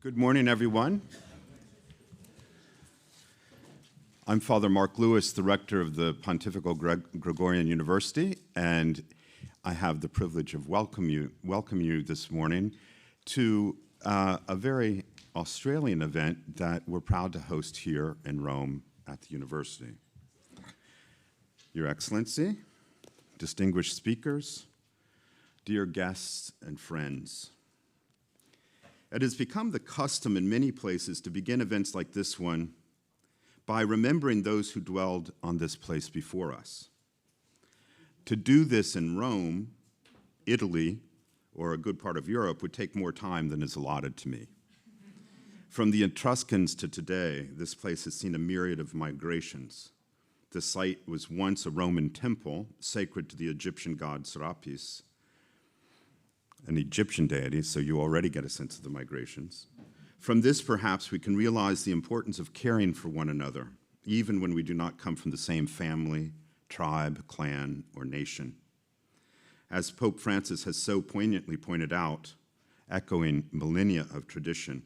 Good morning, everyone. I'm Father Mark Lewis, the rector of the Pontifical Gregorian University, and I have the privilege of welcoming you this morning to a very Australian event that we're proud to host here in Rome at the university. Your Excellency, distinguished speakers, dear guests and friends, it has become the custom in many places to begin events like this one by remembering those who dwelled on this place before us. To do this in Rome, Italy, or a good part of Europe would take more time than is allotted to me. From the Etruscans to today, this place has seen a myriad of migrations. The site was once a Roman temple sacred to the Egyptian god Serapis, an Egyptian deity, so you already get a sense of the migrations. From this, perhaps, we can realize the importance of caring for one another, even when we do not come from the same family, tribe, clan, or nation. As Pope Francis has so poignantly pointed out, echoing millennia of tradition,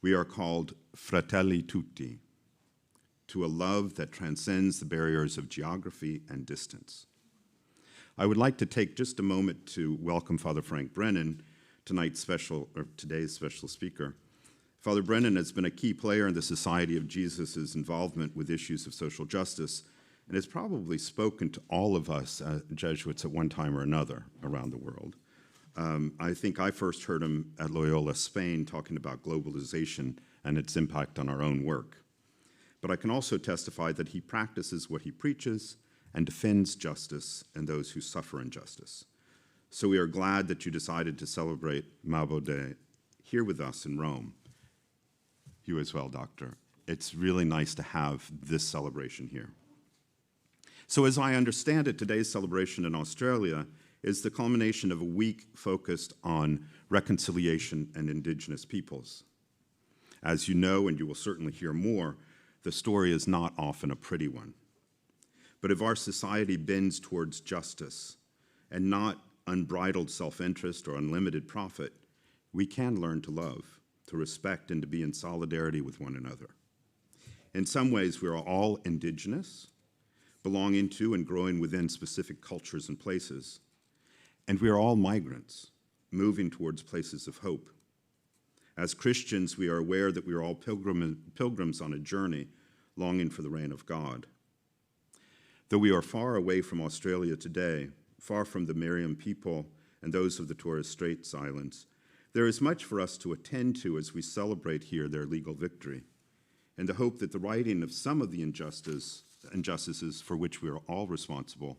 we are called fratelli tutti, to a love that transcends the barriers of geography and distance. I would like to take just a moment to welcome Father Frank Brennan, today's special speaker. Father Brennan has been a key player in the Society of Jesus' involvement with issues of social justice and has probably spoken to all of us Jesuits at one time or another around the world. I think I first heard him at Loyola, Spain, talking about globalization and its impact on our own work. But I can also testify that he practices what he preaches and defends justice and those who suffer injustice. So we are glad that you decided to celebrate Mabo Day here with us in Rome. You as well, Doctor. It's really nice to have this celebration here. So as I understand it, today's celebration in Australia is the culmination of a week focused on reconciliation and Indigenous peoples. As you know, and you will certainly hear more, the story is not often a pretty one. But if our society bends towards justice and not unbridled self-interest or unlimited profit, we can learn to love, to respect, and to be in solidarity with one another. In some ways, we are all Indigenous, belonging to and growing within specific cultures and places, and we are all migrants, moving towards places of hope. As Christians, we are aware that we are all pilgrims on a journey, longing for the reign of God. Though we are far away from Australia today, far from the Miriam people and those of the Torres Straits Islands, there is much for us to attend to as we celebrate here their legal victory, and the hope that the righting of some of the injustices for which we are all responsible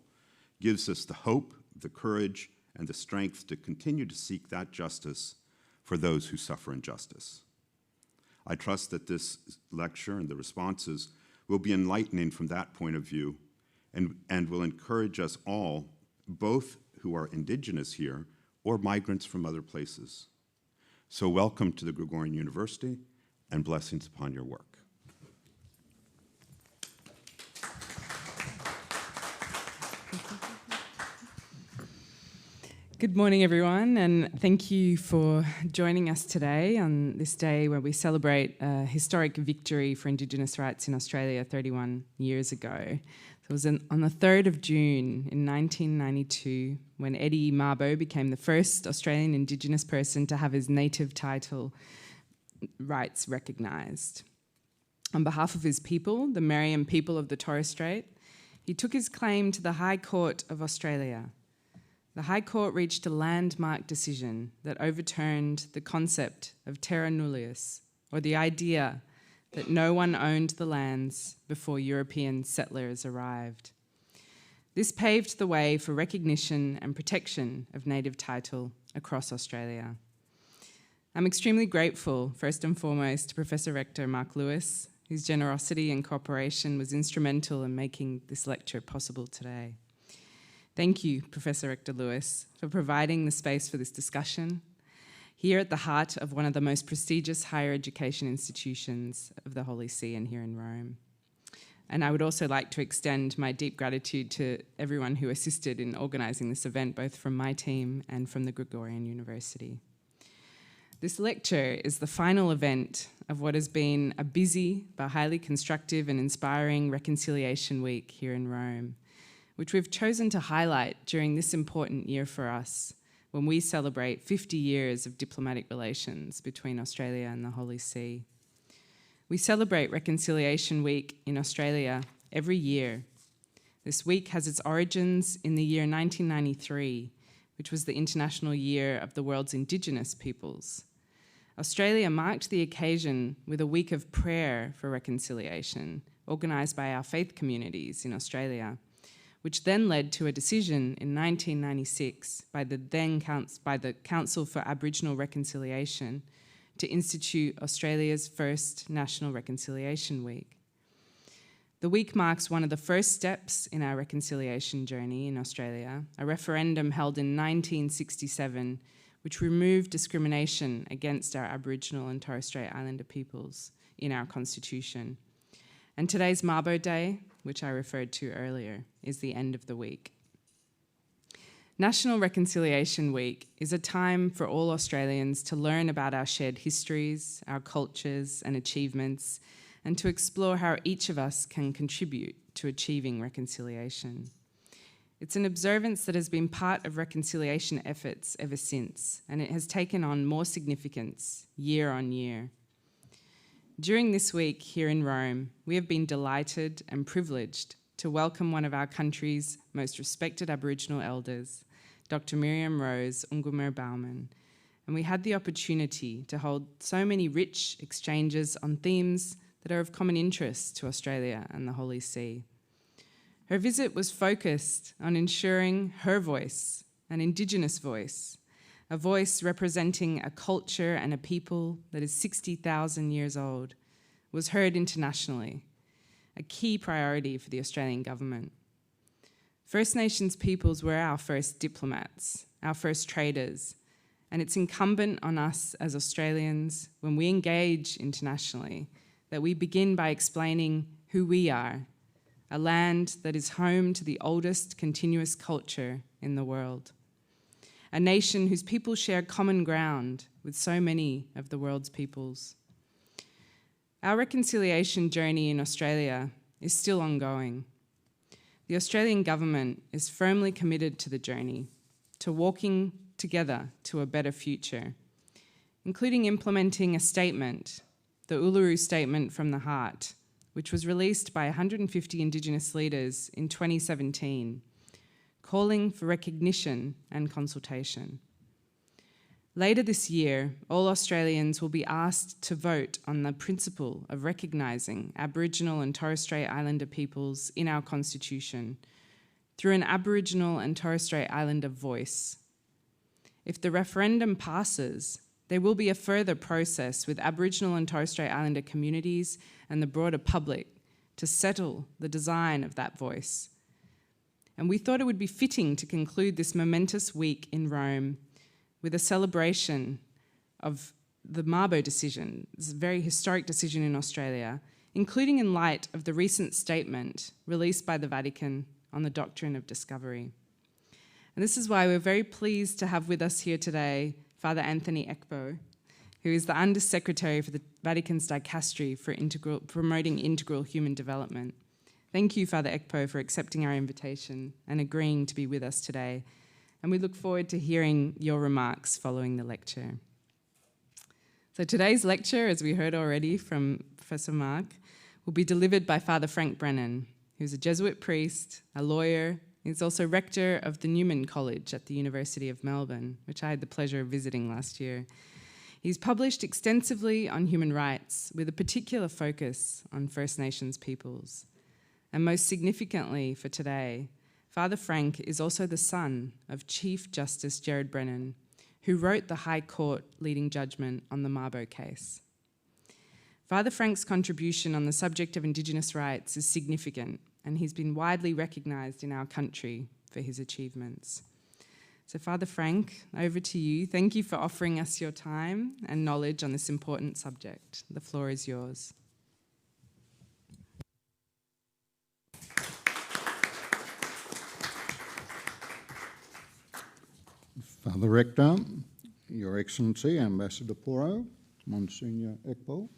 gives us the hope, the courage, and the strength to continue to seek that justice for those who suffer injustice. I trust that this lecture and the responses will be enlightening from that point of view and will encourage us all, both who are Indigenous here or migrants from other places. So welcome to the Gregorian University and blessings upon your work. Good morning, everyone, and thank you for joining us today on this day where we celebrate a historic victory for Indigenous rights in Australia 31 years ago. It was on the 3rd of June in 1992 when Eddie Mabo became the first Australian Indigenous person to have his native title rights recognised. On behalf of his people, the Miriam people of the Torres Strait, he took his claim to the High Court of Australia. The High Court reached a landmark decision that overturned the concept of terra nullius, or the idea that no one owned the lands before European settlers arrived. This paved the way for recognition and protection of native title across Australia. I'm extremely grateful, first and foremost, to Professor Rector Mark Lewis, whose generosity and cooperation was instrumental in making this lecture possible today. Thank you, Professor Rector Lewis, for providing the space for this discussion here at the heart of one of the most prestigious higher education institutions of the Holy See and here in Rome. And I would also like to extend my deep gratitude to everyone who assisted in organising this event, both from my team and from the Gregorian University. This lecture is the final event of what has been a busy but highly constructive and inspiring Reconciliation Week here in Rome, which we've chosen to highlight during this important year for us, when we celebrate 50 years of diplomatic relations between Australia and the Holy See. We celebrate Reconciliation Week in Australia every year. This week has its origins in the year 1993, which was the International Year of the World's Indigenous Peoples. Australia marked the occasion with a week of prayer for reconciliation, organised by our faith communities in Australia, which then led to a decision in 1996 by the Council for Aboriginal Reconciliation to institute Australia's first National Reconciliation Week. The week marks one of the first steps in our reconciliation journey in Australia, a referendum held in 1967, which removed discrimination against our Aboriginal and Torres Strait Islander peoples in our constitution. And today's Mabo Day, which I referred to earlier, is the end of the week. National Reconciliation Week is a time for all Australians to learn about our shared histories, our cultures and achievements, and to explore how each of us can contribute to achieving reconciliation. It's an observance that has been part of reconciliation efforts ever since, and it has taken on more significance year on year. During this week here in Rome, we have been delighted and privileged to welcome one of our country's most respected Aboriginal elders, Dr. Miriam Rose Ungumur Bauman, and we had the opportunity to hold so many rich exchanges on themes that are of common interest to Australia and the Holy See. Her visit was focused on ensuring her voice, an Indigenous voice, a voice representing a culture and a people that is 60,000 years old, was heard internationally, a key priority for the Australian government. First Nations peoples were our first diplomats, our first traders, and it's incumbent on us as Australians, when we engage internationally, that we begin by explaining who we are, a land that is home to the oldest continuous culture in the world, a nation whose people share common ground with so many of the world's peoples. Our reconciliation journey in Australia is still ongoing. The Australian government is firmly committed to the journey, to walking together to a better future, including implementing a statement, the Uluru Statement from the Heart, which was released by 150 Indigenous leaders in 2017, calling for recognition and consultation. Later this year, all Australians will be asked to vote on the principle of recognising Aboriginal and Torres Strait Islander peoples in our Constitution through an Aboriginal and Torres Strait Islander voice. If the referendum passes, there will be a further process with Aboriginal and Torres Strait Islander communities and the broader public to settle the design of that voice. And we thought it would be fitting to conclude this momentous week in Rome with a celebration of the Mabo decision, this very historic decision in Australia, including in light of the recent statement released by the Vatican on the doctrine of discovery. And this is why we're very pleased to have with us here today Father Anthony Ekpo, who is the Undersecretary for the Vatican's Dicastery for promoting integral human development. Thank you, Father Ekpo, for accepting our invitation and agreeing to be with us today. And we look forward to hearing your remarks following the lecture. So today's lecture, as we heard already from Professor Mark, will be delivered by Father Frank Brennan, who's a Jesuit priest, a lawyer. He's also rector of the Newman College at the University of Melbourne, which I had the pleasure of visiting last year. He's published extensively on human rights, with a particular focus on First Nations peoples. And most significantly for today, Father Frank is also the son of Chief Justice Gerard Brennan, who wrote the High Court leading judgment on the Mabo case. Father Frank's contribution on the subject of Indigenous rights is significant, and he's been widely recognised in our country for his achievements. So Father Frank, over to you. Thank you for offering us your time and knowledge on this important subject. The floor is yours. Father Rector, Your Excellency, Ambassador Poro, Monsignor Ekpo,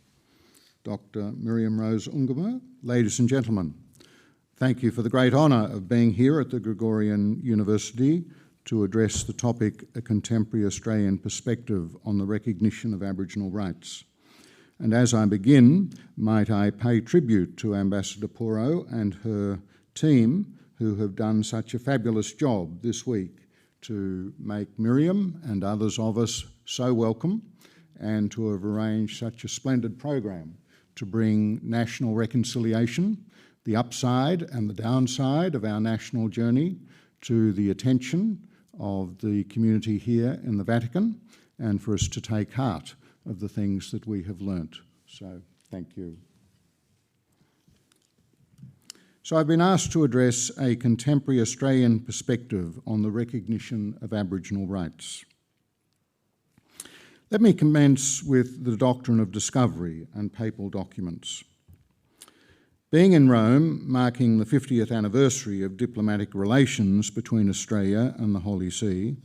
Dr. Miriam Rose Ungama, ladies and gentlemen, thank you for the great honour of being here at the Gregorian University to address the topic, A Contemporary Australian Perspective on the Recognition of Aboriginal Rights. And as I begin, might I pay tribute to Ambassador Poro and her team who have done such a fabulous job this week to make Miriam and others of us so welcome, and to have arranged such a splendid program to bring national reconciliation, the upside and the downside of our national journey, to the attention of the community here in the Vatican, and for us to take heart of the things that we have learnt. So thank you. So I've been asked to address a contemporary Australian perspective on the recognition of Aboriginal rights. Let me commence with the doctrine of discovery and papal documents. Being in Rome, marking the 50th anniversary of diplomatic relations between Australia and the Holy See,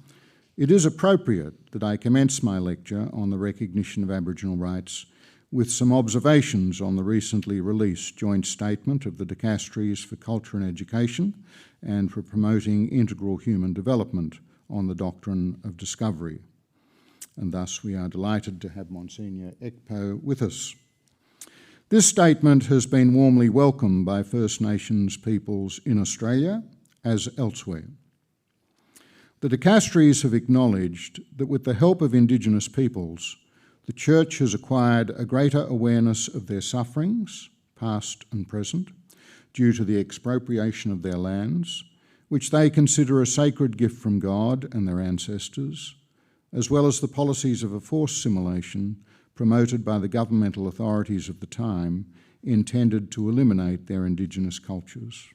it is appropriate that I commence my lecture on the recognition of Aboriginal rights with some observations on the recently released joint statement of the Dicasteries for Culture and Education and for Promoting Integral Human Development on the doctrine of discovery. And thus we are delighted to have Monsignor Ekpo with us. This statement has been warmly welcomed by First Nations peoples in Australia as elsewhere. The Dicasteries have acknowledged that with the help of Indigenous peoples, the Church has acquired a greater awareness of their sufferings, past and present, due to the expropriation of their lands, which they consider a sacred gift from God and their ancestors, as well as the policies of a forced assimilation promoted by the governmental authorities of the time intended to eliminate their Indigenous cultures.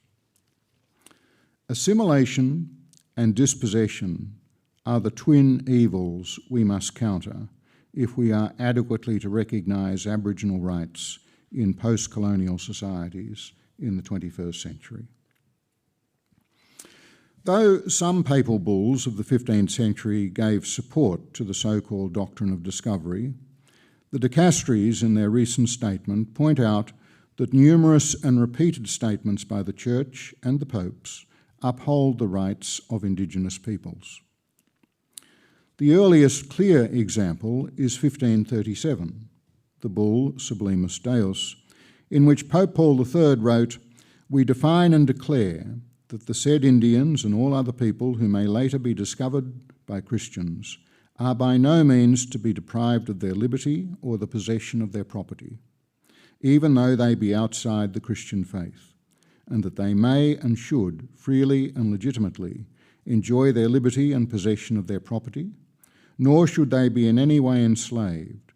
Assimilation and dispossession are the twin evils we must counter if we are adequately to recognise Aboriginal rights in post-colonial societies in the 21st century. Though some papal bulls of the 15th century gave support to the so-called doctrine of discovery, the Dicasteries in their recent statement point out that numerous and repeated statements by the Church and the popes uphold the rights of Indigenous peoples. The earliest clear example is 1537, the bull Sublimus Deus, in which Pope Paul III wrote, "We define and declare that the said Indians and all other people who may later be discovered by Christians are by no means to be deprived of their liberty or the possession of their property, even though they be outside the Christian faith, and that they may and should freely and legitimately enjoy their liberty and possession of their property, nor should they be in any way enslaved.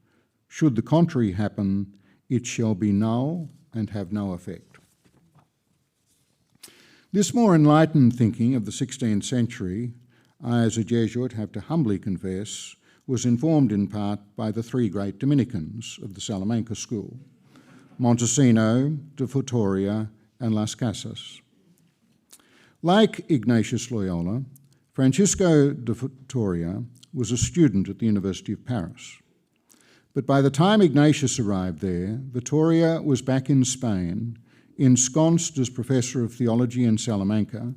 Should the contrary happen, it shall be null and have no effect." This more enlightened thinking of the 16th century, I as a Jesuit have to humbly confess, was informed in part by the three great Dominicans of the Salamanca school, Montesino, de Futoria and Las Casas. Like Ignatius Loyola, Francisco de Futoria was a student at the University of Paris. But by the time Ignatius arrived there, Vittoria was back in Spain, ensconced as Professor of Theology in Salamanca,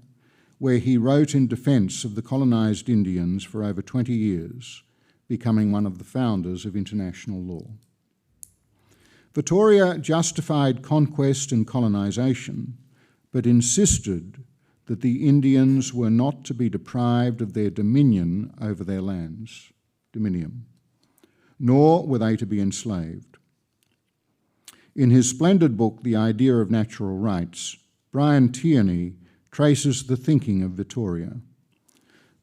where he wrote in defence of the colonised Indians for over 20 years, becoming one of the founders of international law. Vittoria justified conquest and colonisation, but insisted that the Indians were not to be deprived of their dominion over their lands, dominium, nor were they to be enslaved. In his splendid book, The Idea of Natural Rights, Brian Tierney traces the thinking of Vittoria.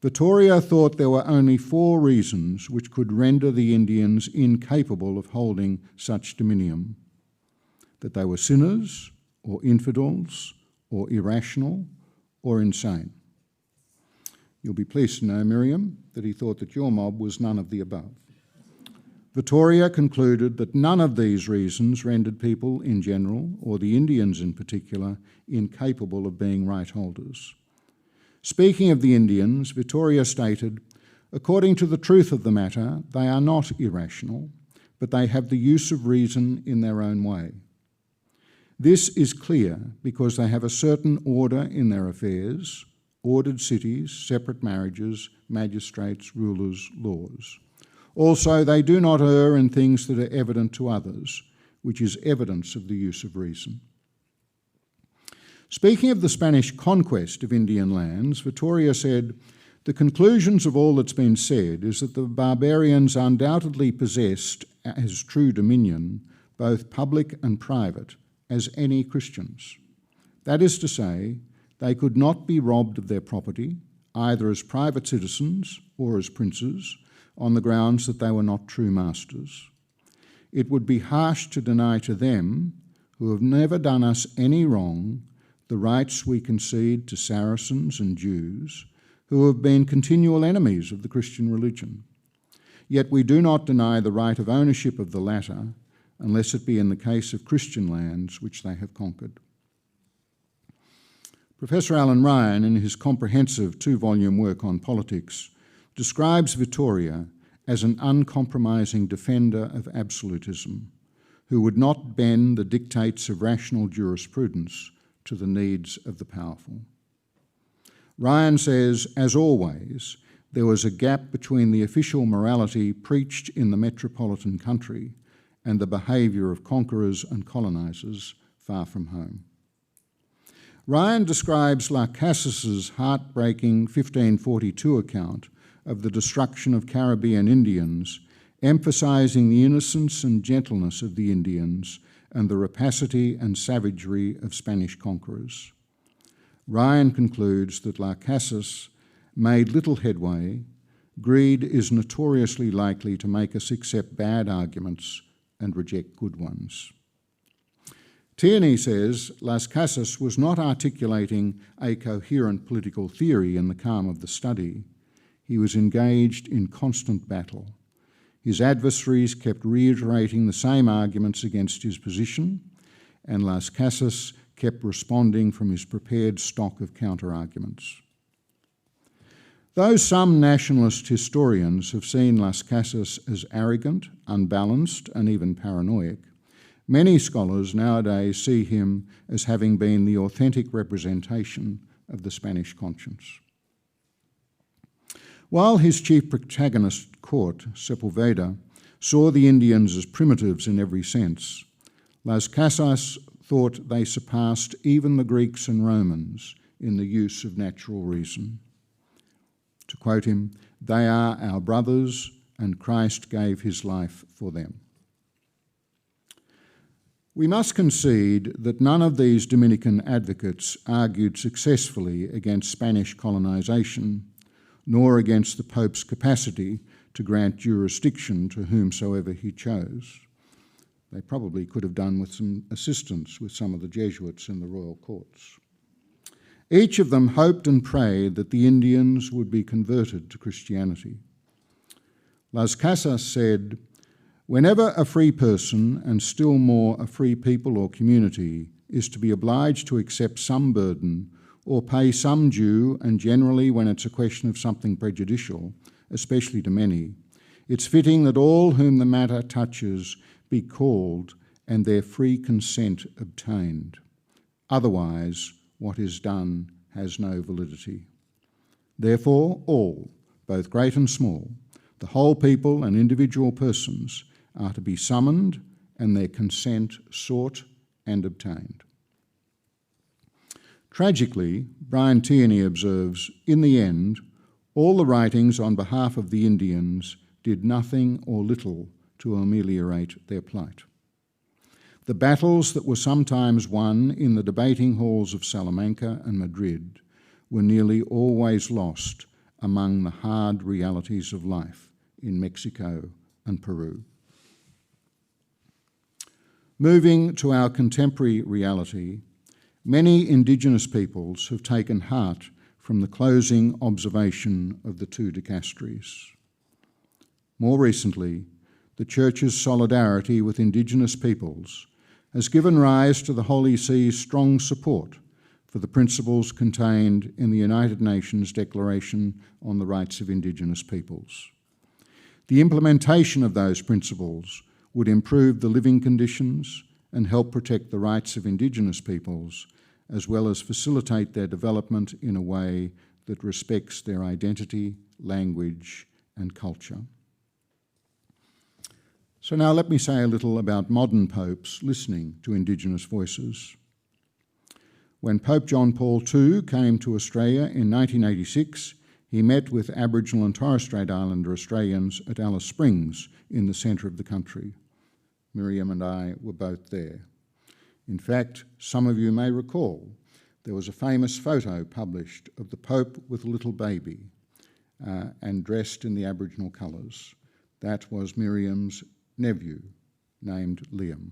Vittoria thought there were only 4 reasons which could render the Indians incapable of holding such dominion: that they were sinners, or infidels, or irrational, or insane. You'll be pleased to know, Miriam, that he thought that your mob was none of the above. Vittoria concluded that none of these reasons rendered people in general, or the Indians in particular, incapable of being right holders. Speaking of the Indians, Vittoria stated, According to the truth of the matter, they are not irrational, but they have the use of reason in their own way. This is clear because they have a certain order in their affairs, ordered cities, separate marriages, magistrates, rulers, laws. Also, they do not err in things that are evident to others, which is evidence of the use of reason. Speaking of the Spanish conquest of Indian lands, Vittoria said, "The conclusions of all that's been said is that the barbarians undoubtedly possessed, as true dominion, both public and private, as any Christians. That is to say, they could not be robbed of their property, either as private citizens or as princes, on the grounds that they were not true masters. It would be harsh to deny to them, who have never done us any wrong, the rights we concede to Saracens and Jews, who have been continual enemies of the Christian religion. Yet we do not deny the right of ownership of the latter, unless it be in the case of Christian lands which they have conquered." Professor Alan Ryan, in his comprehensive 2-volume work on politics, describes Vittoria as an uncompromising defender of absolutism, who would not bend the dictates of rational jurisprudence to the needs of the powerful. Ryan says, as always, there was a gap between the official morality preached in the metropolitan country and the behaviour of conquerors and colonisers far from home. Ryan describes Las Casas's heartbreaking 1542 account of the destruction of Caribbean Indians, emphasising the innocence and gentleness of the Indians and the rapacity and savagery of Spanish conquerors. Ryan concludes that Las Casas made little headway. Greed is notoriously likely to make us accept bad arguments and reject good ones. Tierney says Las Casas was not articulating a coherent political theory in the calm of the study. He was engaged in constant battle. His adversaries kept reiterating the same arguments against his position, and Las Casas kept responding from his prepared stock of counter-arguments. Though some nationalist historians have seen Las Casas as arrogant, unbalanced, and even paranoid, many scholars nowadays see him as having been the authentic representation of the Spanish conscience. While his chief protagonist court, Sepulveda, saw the Indians as primitives in every sense, Las Casas thought they surpassed even the Greeks and Romans in the use of natural reason. To quote him, "They are our brothers, and Christ gave his life for them." We must concede that none of these Dominican advocates argued successfully against Spanish colonisation, nor against the Pope's capacity to grant jurisdiction to whomsoever he chose. They probably could have done with some assistance with some of the Jesuits in the royal courts. Each of them hoped and prayed that the Indians would be converted to Christianity. Las Casas said, "Whenever a free person, and still more a free people or community, is to be obliged to accept some burden or pay some due, and generally when it's a question of something prejudicial, especially to many, it's fitting that all whom the matter touches be called and their free consent obtained. Otherwise, what is done has no validity. Therefore, all, both great and small, the whole people and individual persons, are to be summoned and their consent sought and obtained." Tragically, Brian Tierney observes, in the end, all the writings on behalf of the Indians did nothing or little to ameliorate their plight. The battles that were sometimes won in the debating halls of Salamanca and Madrid were nearly always lost among the hard realities of life in Mexico and Peru. Moving to our contemporary reality, many Indigenous peoples have taken heart from the closing observation of the 2 Dicasteries. More recently, the Church's solidarity with Indigenous peoples has given rise to the Holy See's strong support for the principles contained in the United Nations Declaration on the Rights of Indigenous Peoples. The implementation of those principles would improve the living conditions and help protect the rights of Indigenous peoples, as well as facilitate their development in a way that respects their identity, language, and culture. So now let me say a little about modern popes listening to Indigenous voices. When Pope John Paul II came to Australia in 1986, he met with Aboriginal and Torres Strait Islander Australians at Alice Springs in the centre of the country. Miriam and I were both there. In fact, some of you may recall there was a famous photo published of the Pope with a little baby and dressed in the Aboriginal colours. That was Miriam's nephew, named Liam,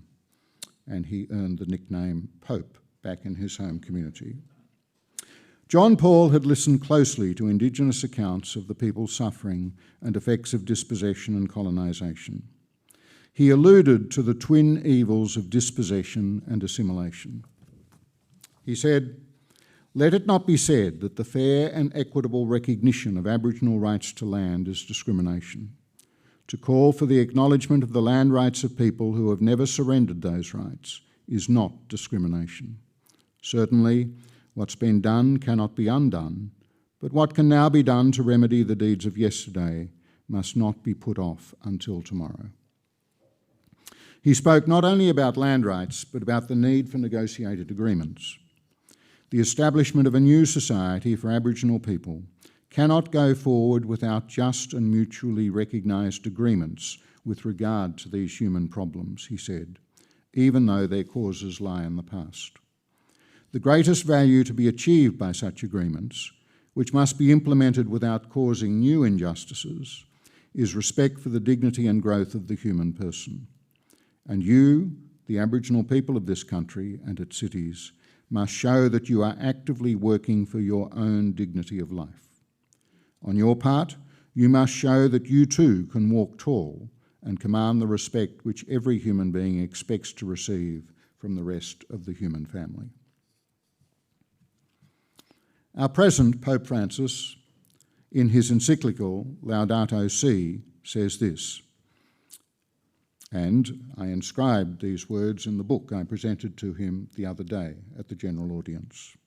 and he earned the nickname Pope back in his home community. John Paul had listened closely to Indigenous accounts of the people's suffering and effects of dispossession and colonisation. He alluded to the twin evils of dispossession and assimilation. He said, "Let it not be said that the fair and equitable recognition of Aboriginal rights to land is discrimination. To call for the acknowledgement of the land rights of people who have never surrendered those rights is not discrimination. Certainly, what's been done cannot be undone, but what can now be done to remedy the deeds of yesterday must not be put off until tomorrow." He spoke not only about land rights, but about the need for negotiated agreements. The establishment of a new society for Aboriginal people cannot go forward without just and mutually recognised agreements with regard to these human problems, he said, even though their causes lie in the past. The greatest value to be achieved by such agreements, which must be implemented without causing new injustices, is respect for the dignity and growth of the human person. And you, the Aboriginal people of this country and its cities, must show that you are actively working for your own dignity of life. On your part, you must show that you too can walk tall and command the respect which every human being expects to receive from the rest of the human family. Our present Pope Francis, in his encyclical Laudato Si', says this, and I inscribed these words in the book I presented to him the other day at the general audience.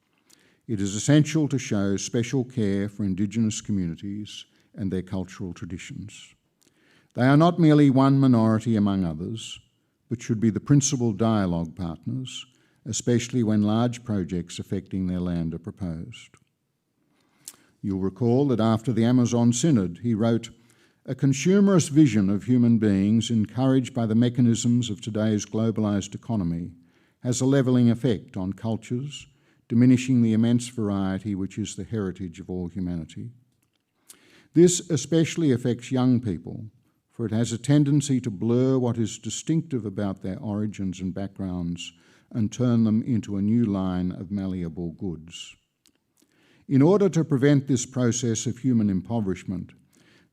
"It is essential to show special care for Indigenous communities and their cultural traditions. They are not merely one minority among others, but should be the principal dialogue partners, especially when large projects affecting their land are proposed." You'll recall that after the Amazon Synod, he wrote, "A consumerist vision of human beings encouraged by the mechanisms of today's globalised economy has a levelling effect on cultures, diminishing the immense variety which is the heritage of all humanity. This especially affects young people, for it has a tendency to blur what is distinctive about their origins and backgrounds and turn them into a new line of malleable goods. In order to prevent this process of human impoverishment,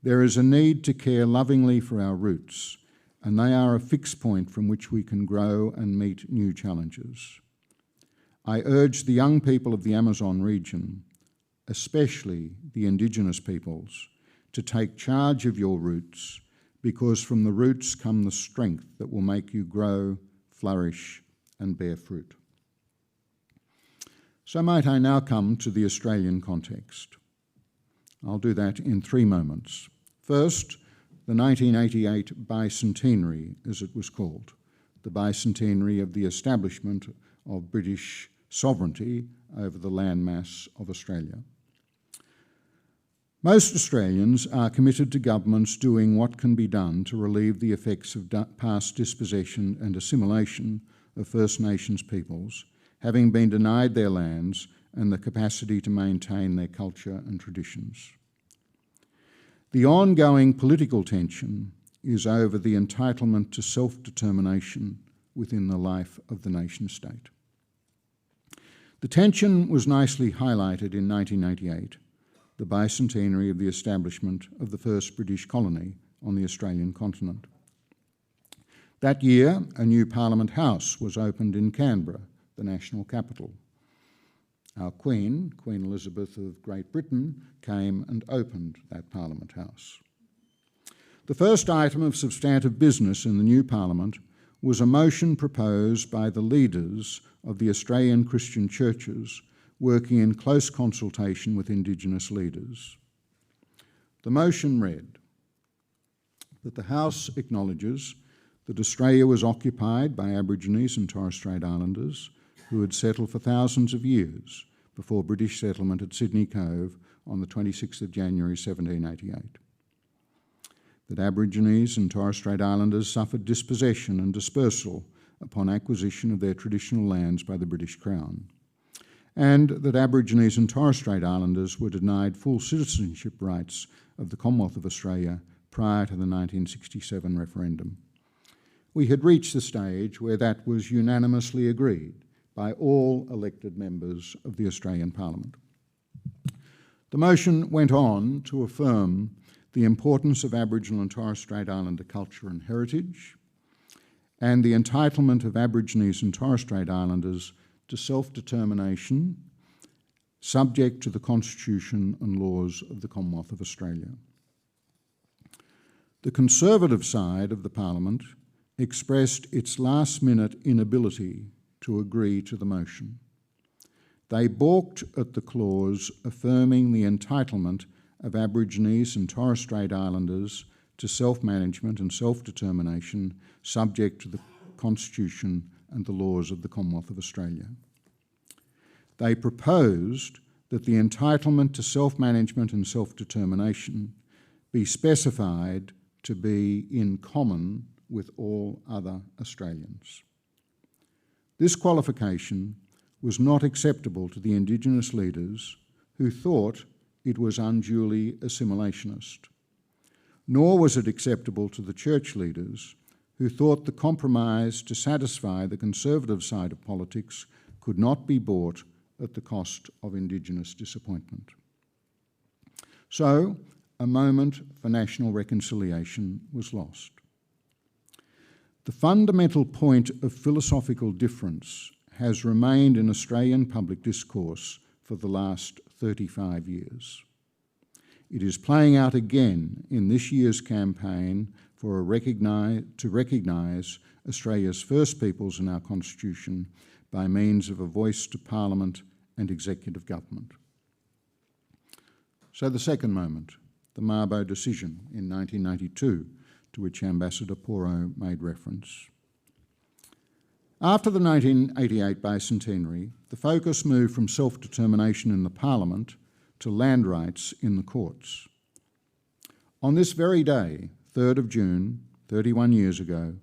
there is a need to care lovingly for our roots, and they are a fixed point from which we can grow and meet new challenges. I urge the young people of the Amazon region, especially the Indigenous peoples, to take charge of your roots, because from the roots come the strength that will make you grow, flourish, and bear fruit." So might I now come to the Australian context. I'll do that in 3 moments. First, the 1988 bicentenary, as it was called, the bicentenary of the establishment of British sovereignty over the landmass of Australia. Most Australians are committed to governments doing what can be done to relieve the effects of past dispossession and assimilation of First Nations peoples, having been denied their lands and the capacity to maintain their culture and traditions. The ongoing political tension is over the entitlement to self-determination within the life of the nation-state. The tension was nicely highlighted in 1988, the bicentenary of the establishment of the first British colony on the Australian continent. That year, a new Parliament House was opened in Canberra, the national capital. Our Queen, Queen Elizabeth of Great Britain, came and opened that Parliament House. The first item of substantive business in the new Parliament was a motion proposed by the leaders of the Australian Christian churches working in close consultation with Indigenous leaders. The motion read that the House acknowledges that Australia was occupied by Aborigines and Torres Strait Islanders who had settled for thousands of years before British settlement at Sydney Cove on the 26th of January 1788. That Aborigines and Torres Strait Islanders suffered dispossession and dispersal upon acquisition of their traditional lands by the British Crown, and that Aborigines and Torres Strait Islanders were denied full citizenship rights of the Commonwealth of Australia prior to the 1967 referendum. We had reached the stage where that was unanimously agreed by all elected members of the Australian Parliament. The motion went on to affirm the importance of Aboriginal and Torres Strait Islander culture and heritage, and the entitlement of Aborigines and Torres Strait Islanders to self-determination subject to the Constitution and laws of the Commonwealth of Australia. The Conservative side of the Parliament expressed its last-minute inability to agree to the motion. They balked at the clause affirming the entitlement of Aborigines and Torres Strait Islanders to self-management and self-determination subject to the Constitution and the laws of the Commonwealth of Australia. They proposed that the entitlement to self-management and self-determination be specified to be in common with all other Australians. This qualification was not acceptable to the Indigenous leaders who thought it was unduly assimilationist, nor was it acceptable to the church leaders who thought the compromise to satisfy the Conservative side of politics could not be bought at the cost of Indigenous disappointment. So, a moment for national reconciliation was lost. The fundamental point of philosophical difference has remained in Australian public discourse for the last 35 years. It is playing out again in this year's campaign to recognise Australia's First Peoples in our Constitution by means of a voice to Parliament and executive government. So the second moment, the Mabo decision in 1992, to which Ambassador Poro made reference. After the 1988 bicentenary, the focus moved from self-determination in the Parliament to land rights in the courts. On this very day, 3rd of June, 31 years ago,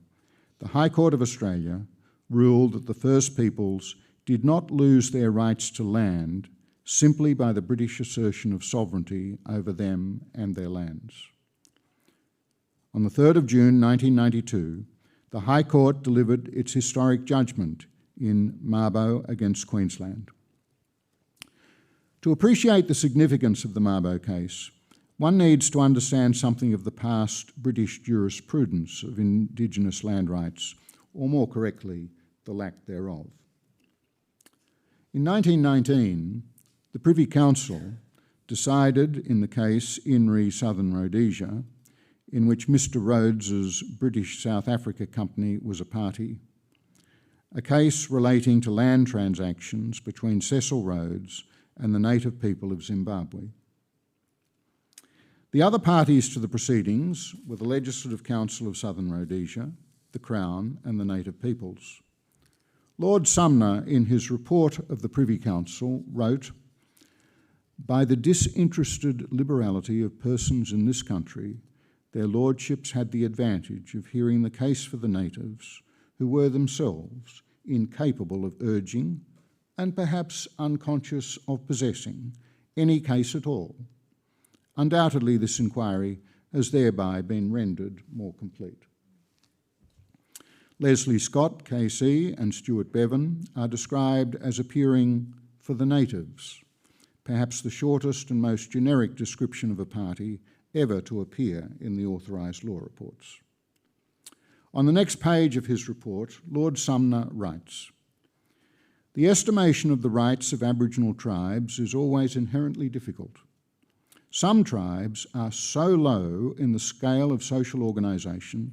the High Court of Australia ruled that the First Peoples did not lose their rights to land simply by the British assertion of sovereignty over them and their lands. On the 3rd of June 1992, the High Court delivered its historic judgment in Mabo against Queensland. To appreciate the significance of the Mabo case, one needs to understand something of the past British jurisprudence of Indigenous land rights, or more correctly, the lack thereof. In 1919, the Privy Council decided in the case In re Southern Rhodesia, in which Mr. Rhodes's British South Africa Company was a party, a case relating to land transactions between Cecil Rhodes and the native people of Zimbabwe. The other parties to the proceedings were the Legislative Council of Southern Rhodesia, the Crown and the native peoples. Lord Sumner, in his report of the Privy Council, wrote, "By the disinterested liberality of persons in this country, their lordships had the advantage of hearing the case for the natives, who were themselves incapable of urging, and perhaps unconscious of possessing, any case at all. Undoubtedly this inquiry has thereby been rendered more complete." Leslie Scott, KC, and Stuart Bevan are described as appearing for the natives, perhaps the shortest and most generic description of a party ever to appear in the authorised law reports. On the next page of his report, Lord Sumner writes, The estimation of the rights of Aboriginal tribes is always inherently difficult. Some tribes are so low in the scale of social organisation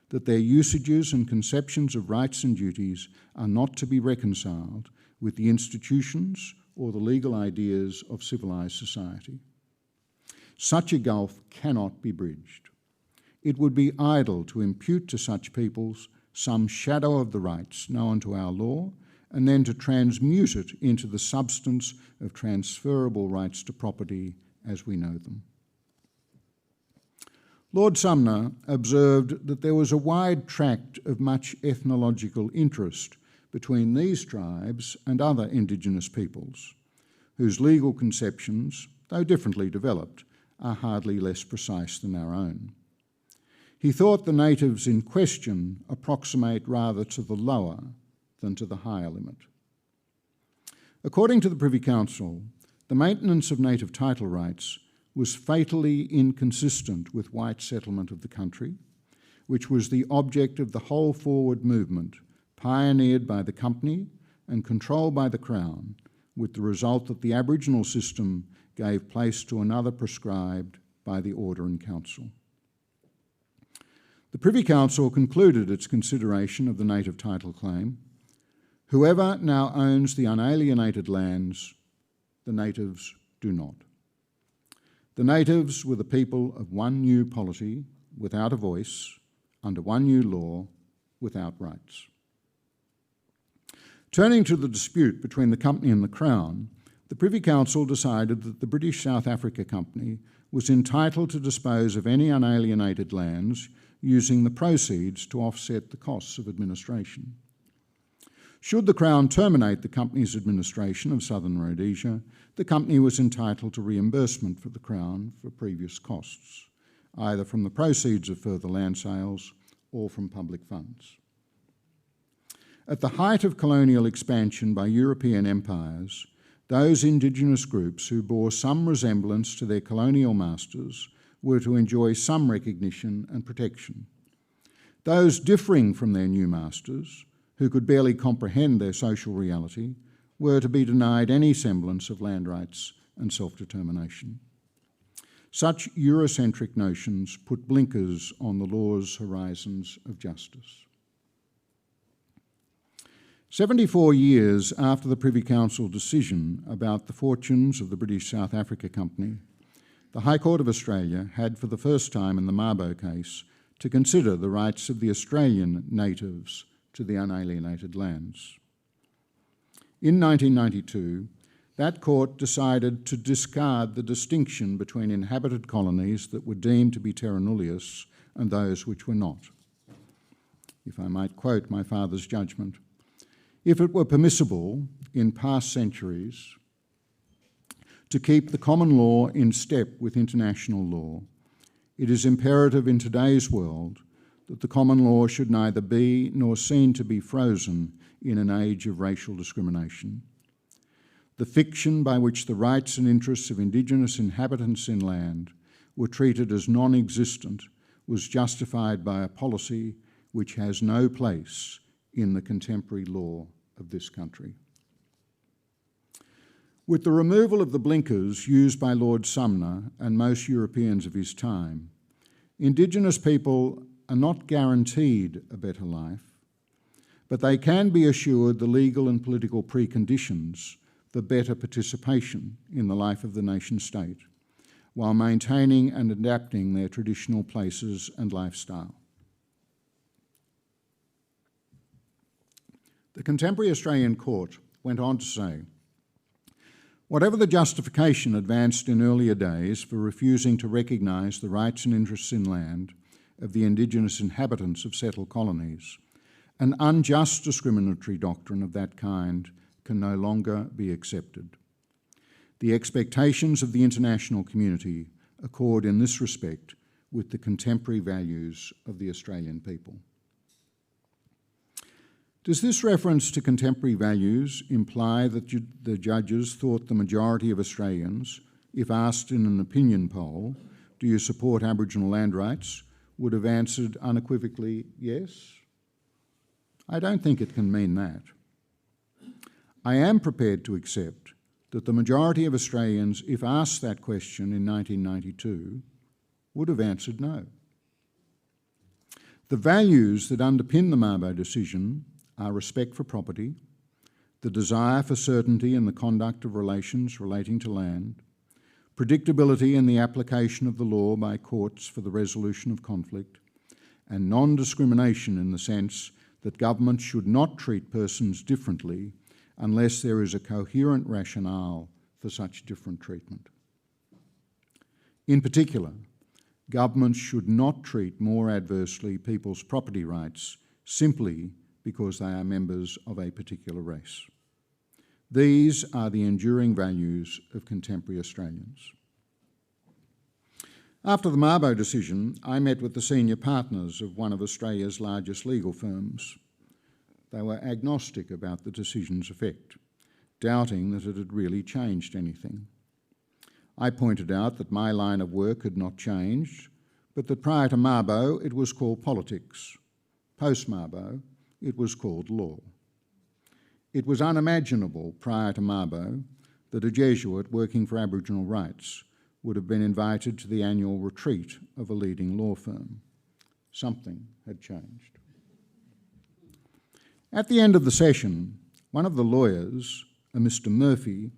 that their usages and conceptions of rights and duties are not to be reconciled with the institutions or the legal ideas of civilised society. Such a gulf cannot be bridged. It would be idle to impute to such peoples some shadow of the rights known to our law and then to transmute it into the substance of transferable rights to property as we know them. Lord Sumner observed that there was a wide tract of much ethnological interest between these tribes and other Indigenous peoples, whose legal conceptions, though differently developed, are hardly less precise than our own. He thought the natives in question approximate rather to the lower than to the higher limit. According to the Privy Council, the maintenance of native title rights was fatally inconsistent with white settlement of the country, which was the object of the whole forward movement pioneered by the company and controlled by the Crown, with the result that the Aboriginal system gave place to another prescribed by the Order in Council. The Privy Council concluded its consideration of the native title claim. Whoever now owns the unalienated lands, the natives do not. The natives were the people of one new polity, without a voice, under one new law, without rights. Turning to the dispute between the company and the Crown, the Privy Council decided that the British South Africa Company was entitled to dispose of any unalienated lands using the proceeds to offset the costs of administration. Should the Crown terminate the company's administration of Southern Rhodesia, the company was entitled to reimbursement for the Crown for previous costs, either from the proceeds of further land sales or from public funds. At the height of colonial expansion by European empires, those Indigenous groups who bore some resemblance to their colonial masters were to enjoy some recognition and protection. Those differing from their new masters, who could barely comprehend their social reality, were to be denied any semblance of land rights and self-determination. Such Eurocentric notions put blinkers on the law's horizons of justice. 74 years after the Privy Council decision about the fortunes of the British South Africa Company, the High Court of Australia had for the first time in the Mabo case to consider the rights of the Australian natives to the unalienated lands. In 1992, that court decided to discard the distinction between inhabited colonies that were deemed to be terra nullius and those which were not. If I might quote my father's judgment, if it were permissible in past centuries to keep the common law in step with international law, it is imperative in today's world that the common law should neither be nor seem to be frozen in an age of racial discrimination. The fiction by which the rights and interests of Indigenous inhabitants in land were treated as non-existent was justified by a policy which has no place in the contemporary law of this country. With the removal of the blinkers used by Lord Sumner and most Europeans of his time, Indigenous people are not guaranteed a better life, but they can be assured the legal and political preconditions for better participation in the life of the nation-state, while maintaining and adapting their traditional places and lifestyle. The contemporary Australian court went on to say, whatever the justification advanced in earlier days for refusing to recognise the rights and interests in land of the Indigenous inhabitants of settled colonies, an unjust discriminatory doctrine of that kind can no longer be accepted. The expectations of the international community accord in this respect with the contemporary values of the Australian people. Does this reference to contemporary values imply that the judges thought the majority of Australians, if asked in an opinion poll, do you support Aboriginal land rights, would have answered unequivocally yes? I don't think it can mean that. I am prepared to accept that the majority of Australians, if asked that question in 1992, would have answered no. The values that underpin the Mabo decision are respect for property, the desire for certainty in the conduct of relations relating to land, predictability in the application of the law by courts for the resolution of conflict, and non-discrimination in the sense that government should not treat persons differently unless there is a coherent rationale for such different treatment. In particular, governments should not treat more adversely people's property rights simply because they are members of a particular race. These are the enduring values of contemporary Australians. After the Mabo decision, I met with the senior partners of one of Australia's largest legal firms. They were agnostic about the decision's effect, doubting that it had really changed anything. I pointed out that my line of work had not changed, but that prior to Mabo it was called politics. Post-Mabo it was called law. It was unimaginable prior to Mabo that a Jesuit working for Aboriginal rights would have been invited to the annual retreat of a leading law firm. Something had changed. At the end of the session, one of the lawyers, a Mr. Murphy,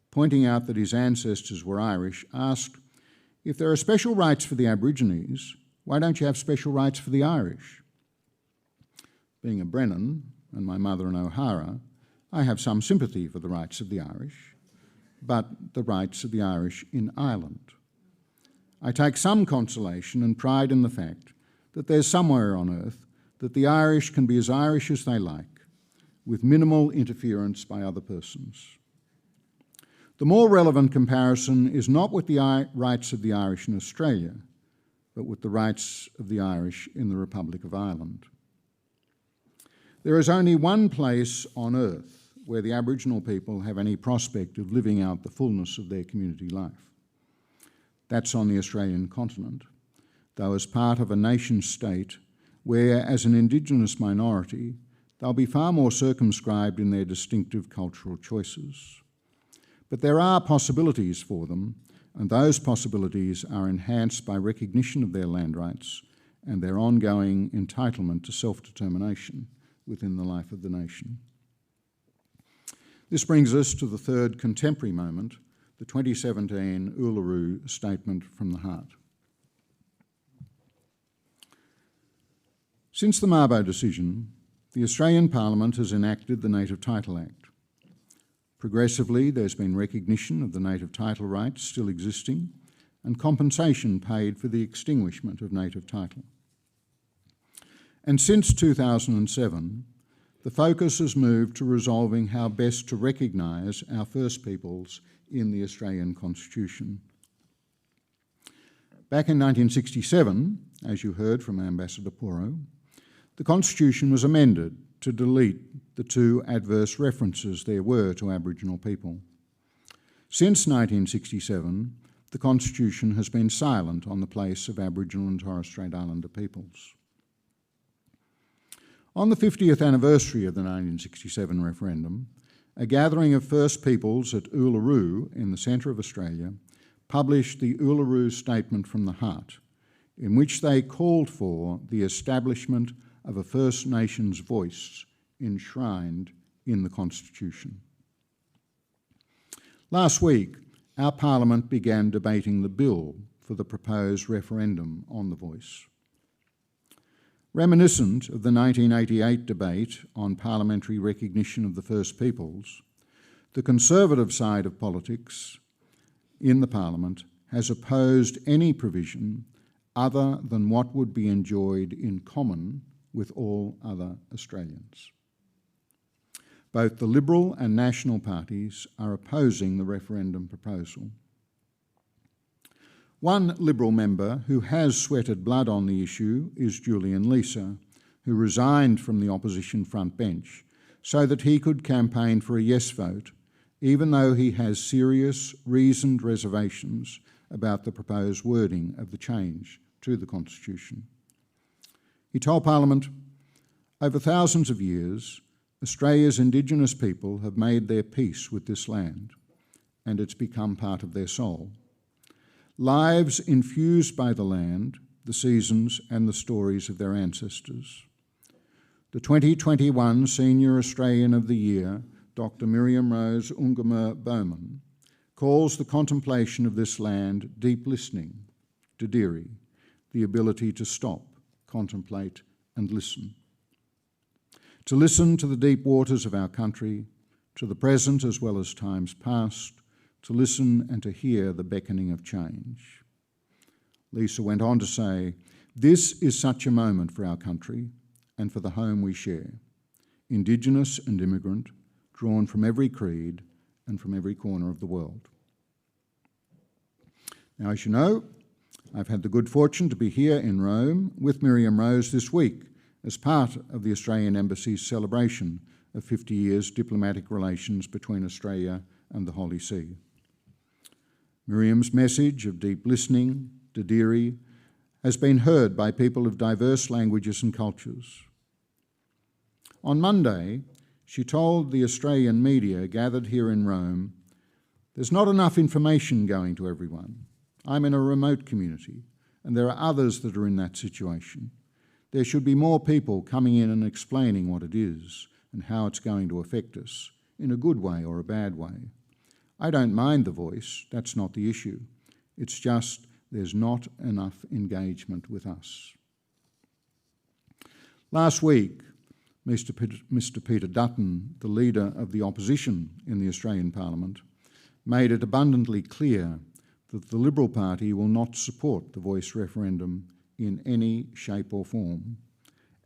pointing out that his ancestors were Irish, asked, "If there are special rights for the Aborigines, why don't you have special rights for the Irish?" Being a Brennan and my mother an O'Hara, I have some sympathy for the rights of the Irish, but the rights of the Irish in Ireland. I take some consolation and pride in the fact that there's somewhere on earth that the Irish can be as Irish as they like, with minimal interference by other persons. The more relevant comparison is not with the rights of the Irish in Australia, but with the rights of the Irish in the Republic of Ireland. There is only one place on earth where the Aboriginal people have any prospect of living out the fullness of their community life. That's on the Australian continent, though as part of a nation-state where, as an Indigenous minority, they'll be far more circumscribed in their distinctive cultural choices. But there are possibilities for them, and those possibilities are enhanced by recognition of their land rights and their ongoing entitlement to self-determination within the life of the nation. This brings us to the third contemporary moment, the 2017 Uluru Statement from the Heart. Since the Mabo decision, the Australian Parliament has enacted the Native Title Act. Progressively, there's been recognition of the native title rights still existing and compensation paid for the extinguishment of native title. And since 2007, the focus has moved to resolving how best to recognise our First Peoples in the Australian Constitution. Back in 1967, as you heard from Ambassador Poro, the Constitution was amended to delete the two adverse references there were to Aboriginal people. Since 1967, the Constitution has been silent on the place of Aboriginal and Torres Strait Islander peoples. On the 50th anniversary of the 1967 referendum, a gathering of First Peoples at Uluru in the centre of Australia published the Uluru Statement from the Heart, in which they called for the establishment of a First Nations voice enshrined in the Constitution. Last week, our Parliament began debating the bill for the proposed referendum on the voice. Reminiscent of the 1988 debate on parliamentary recognition of the First Peoples, the Conservative side of politics in the Parliament has opposed any provision other than what would be enjoyed in common with all other Australians. Both the Liberal and National parties are opposing the referendum proposal. One Liberal member who has sweated blood on the issue is Julian Leeser, who resigned from the opposition front bench so that he could campaign for a yes vote, even though he has serious, reasoned reservations about the proposed wording of the change to the Constitution. He told Parliament, "Over thousands of years, Australia's Indigenous people have made their peace with this land, and it's become part of their soul. Lives infused by the land, the seasons, and the stories of their ancestors. The 2021 Senior Australian of the Year, Dr. Miriam Rose Ungamer Bowman, calls the contemplation of this land deep listening, Didiri, the ability to stop, contemplate, and listen. To listen to the deep waters of our country, to the present as well as times past, to listen and to hear the beckoning of change. Lisa went on to say, "This is such a moment for our country and for the home we share, Indigenous and immigrant, drawn from every creed and from every corner of the world." Now, as you know, I've had the good fortune to be here in Rome with Miriam Rose this week as part of the Australian Embassy's celebration of 50 years diplomatic relations between Australia and the Holy See. Miriam's message of deep listening, Didiri, has been heard by people of diverse languages and cultures. On Monday, she told the Australian media gathered here in Rome, "There's not enough information going to everyone. I'm in a remote community, and there are others that are in that situation. There should be more people coming in and explaining what it is and how it's going to affect us, in a good way or a bad way. I don't mind the voice, that's not the issue. It's just there's not enough engagement with us." Last week, Mr. Peter Dutton, the leader of the opposition in the Australian Parliament, made it abundantly clear that the Liberal Party will not support the voice referendum in any shape or form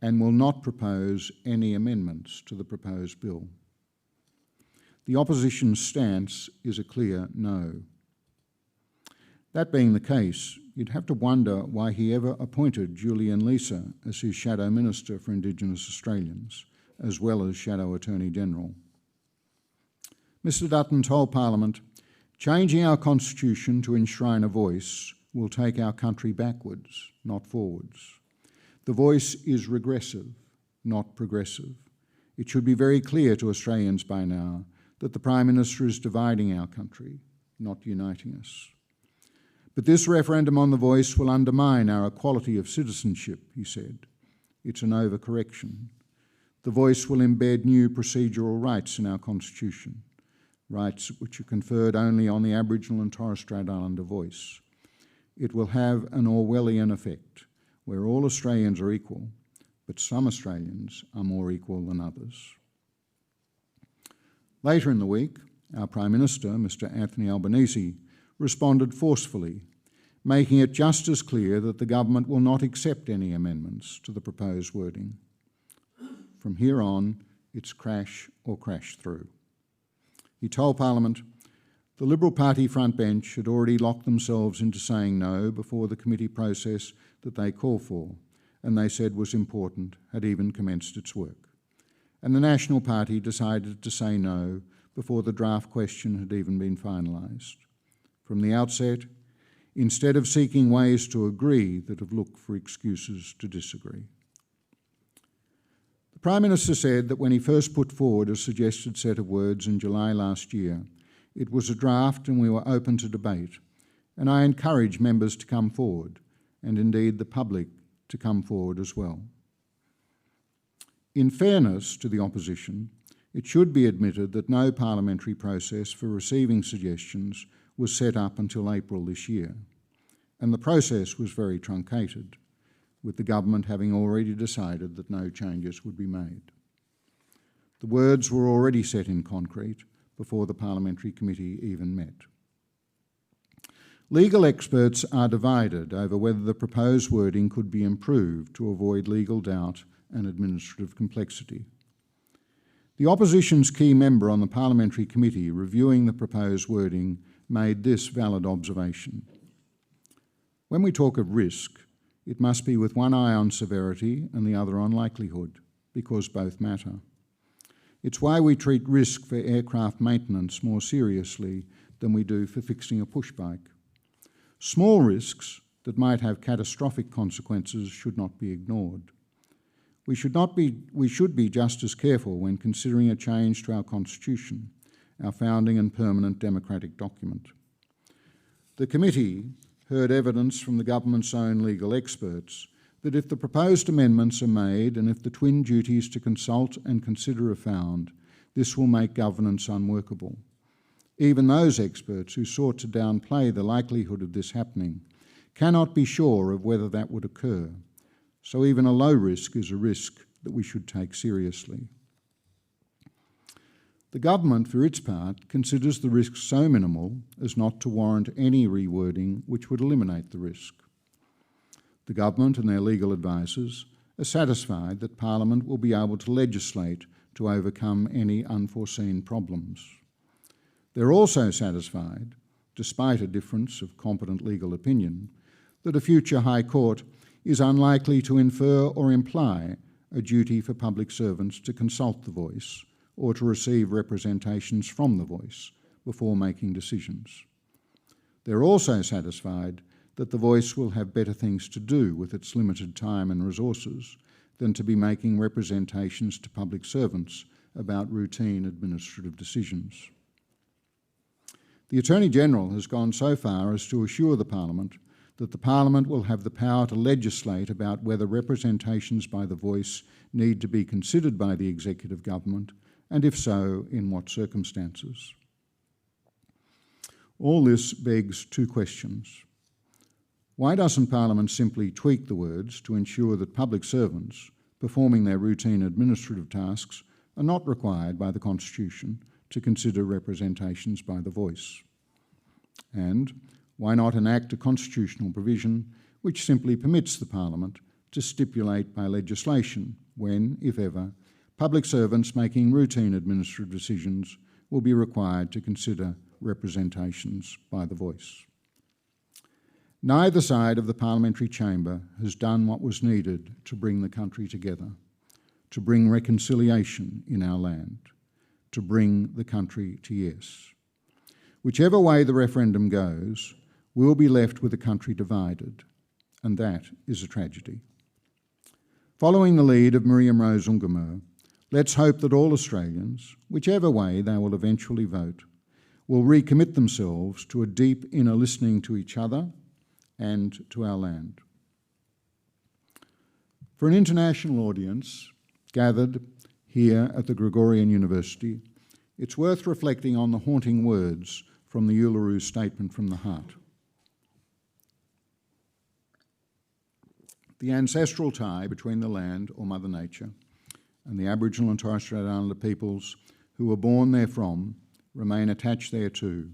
and will not propose any amendments to the proposed bill. The opposition's stance is a clear no. That being the case, you'd have to wonder why he ever appointed Julian Leeser as his Shadow Minister for Indigenous Australians, as well as Shadow Attorney General. Mr. Dutton told Parliament, "Changing our constitution to enshrine a voice will take our country backwards, not forwards. The voice is regressive, not progressive. It should be very clear to Australians by now that the Prime Minister is dividing our country, not uniting us. But this referendum on the voice will undermine our equality of citizenship," he said. "It's an overcorrection. The voice will embed new procedural rights in our constitution, rights which are conferred only on the Aboriginal and Torres Strait Islander voice. It will have an Orwellian effect, where all Australians are equal, but some Australians are more equal than others." Later in the week, our Prime Minister, Mr. Anthony Albanese, responded forcefully, making it just as clear that the government will not accept any amendments to the proposed wording. From here on, it's crash or crash through. He told Parliament, "The Liberal Party frontbench had already locked themselves into saying no before the committee process that they call for, and they said was important, had even commenced its work. And the National Party decided to say no before the draft question had even been finalised. From the outset, instead of seeking ways to agree that have looked for excuses to disagree." The Prime Minister said that when he first put forward a suggested set of words in July last year, it was a draft and we were open to debate, and I encourage members to come forward, and indeed the public to come forward as well. In fairness to the opposition, it should be admitted that no parliamentary process for receiving suggestions was set up until April this year, and the process was very truncated, with the government having already decided that no changes would be made. The words were already set in concrete before the parliamentary committee even met. Legal experts are divided over whether the proposed wording could be improved to avoid legal doubt and administrative complexity. The opposition's key member on the parliamentary committee reviewing the proposed wording made this valid observation. "When we talk of risk, it must be with one eye on severity and the other on likelihood, because both matter. It's why we treat risk for aircraft maintenance more seriously than we do for fixing a push bike. Small risks that might have catastrophic consequences should not be ignored. we should be just as careful when considering a change to our Constitution, our founding and permanent democratic document. The committee heard evidence from the government's own legal experts that if the proposed amendments are made and if the twin duties to consult and consider are found, this will make governance unworkable. Even those experts who sought to downplay the likelihood of this happening cannot be sure of whether that would occur. So even a low risk is a risk that we should take seriously. The government, for its part, considers the risk so minimal as not to warrant any rewording which would eliminate the risk. The government and their legal advisers are satisfied that Parliament will be able to legislate to overcome any unforeseen problems. They're also satisfied, despite a difference of competent legal opinion, that a future High Court is unlikely to infer or imply a duty for public servants to consult the voice or to receive representations from the voice before making decisions. They're also satisfied that the voice will have better things to do with its limited time and resources than to be making representations to public servants about routine administrative decisions. The Attorney-General has gone so far as to assure the Parliament that the Parliament will have the power to legislate about whether representations by the voice need to be considered by the executive government, and if so, in what circumstances. All this begs two questions. Why doesn't Parliament simply tweak the words to ensure that public servants performing their routine administrative tasks are not required by the Constitution to consider representations by the voice? And why not enact a constitutional provision which simply permits the Parliament to stipulate by legislation when, if ever, public servants making routine administrative decisions will be required to consider representations by the voice? Neither side of the parliamentary chamber has done what was needed to bring the country together, to bring reconciliation in our land, to bring the country to yes. Whichever way the referendum goes, we'll be left with a country divided, and that is a tragedy. Following the lead of Miriam Rose Ungemerr, let's hope that all Australians, whichever way they will eventually vote, will recommit themselves to a deep inner listening to each other and to our land. For an international audience gathered here at the Gregorian University, it's worth reflecting on the haunting words from the Uluru Statement from the Heart. The ancestral tie between the land, or Mother Nature, and the Aboriginal and Torres Strait Islander peoples who were born therefrom remain attached thereto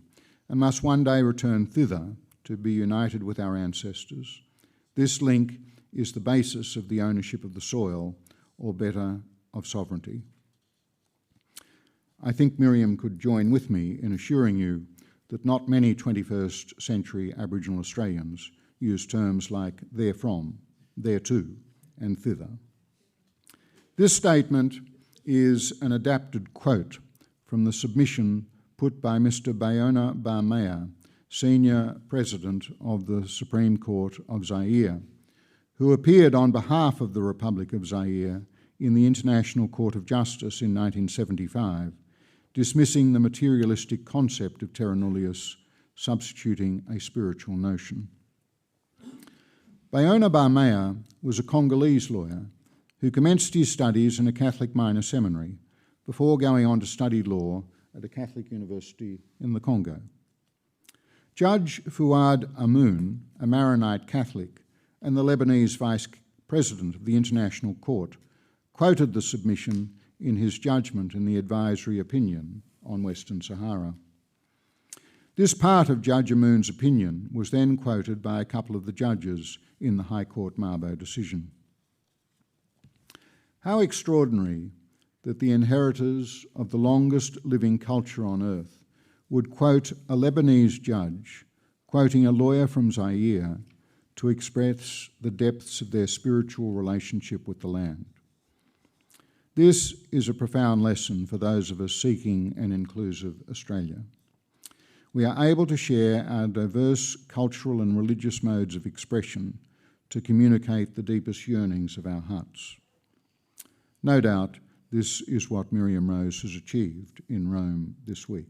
and must one day return thither to be united with our ancestors. This link is the basis of the ownership of the soil, or better, of sovereignty. I think Miriam could join with me in assuring you that not many 21st century Aboriginal Australians use terms like therefrom, thereto, and thither. This statement is an adapted quote from the submission put by Mr. Bayona Barmea, Senior President of the Supreme Court of Zaire, who appeared on behalf of the Republic of Zaire in the International Court of Justice in 1975, dismissing the materialistic concept of terra nullius, substituting a spiritual notion. Bayona Barmea was a Congolese lawyer who commenced his studies in a Catholic minor seminary before going on to study law at a Catholic university in the Congo. Judge Fouad Amoun, a Maronite Catholic and the Lebanese Vice President of the International Court, quoted the submission in his judgment in the advisory opinion on Western Sahara. This part of Judge Amoun's opinion was then quoted by a couple of the judges in the High Court Mabo decision. How extraordinary that the inheritors of the longest living culture on earth would quote a Lebanese judge quoting a lawyer from Zaire to express the depths of their spiritual relationship with the land. This is a profound lesson for those of us seeking an inclusive Australia. We are able to share our diverse cultural and religious modes of expression to communicate the deepest yearnings of our hearts. No doubt this is what Miriam Rose has achieved in Rome this week.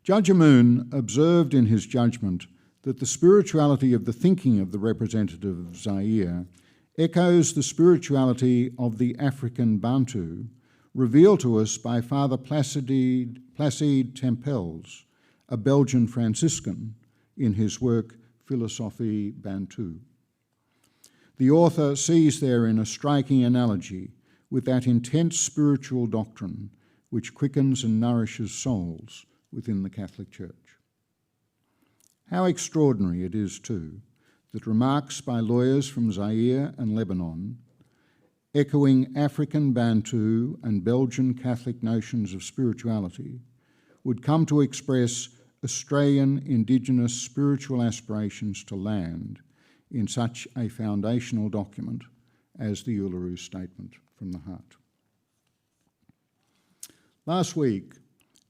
Judge Amoon observed in his judgment that the spirituality of the thinking of the representative of Zaire echoes the spirituality of the African Bantu revealed to us by Father Placide Tempels, a Belgian Franciscan, in his work Philosophie Bantu. The author sees therein a striking analogy with that intense spiritual doctrine which quickens and nourishes souls within the Catholic Church. How extraordinary it is, too, that remarks by lawyers from Zaire and Lebanon, echoing African Bantu and Belgian Catholic notions of spirituality, would come to express Australian Indigenous spiritual aspirations to land in such a foundational document as the Uluru Statement from the Heart. Last week,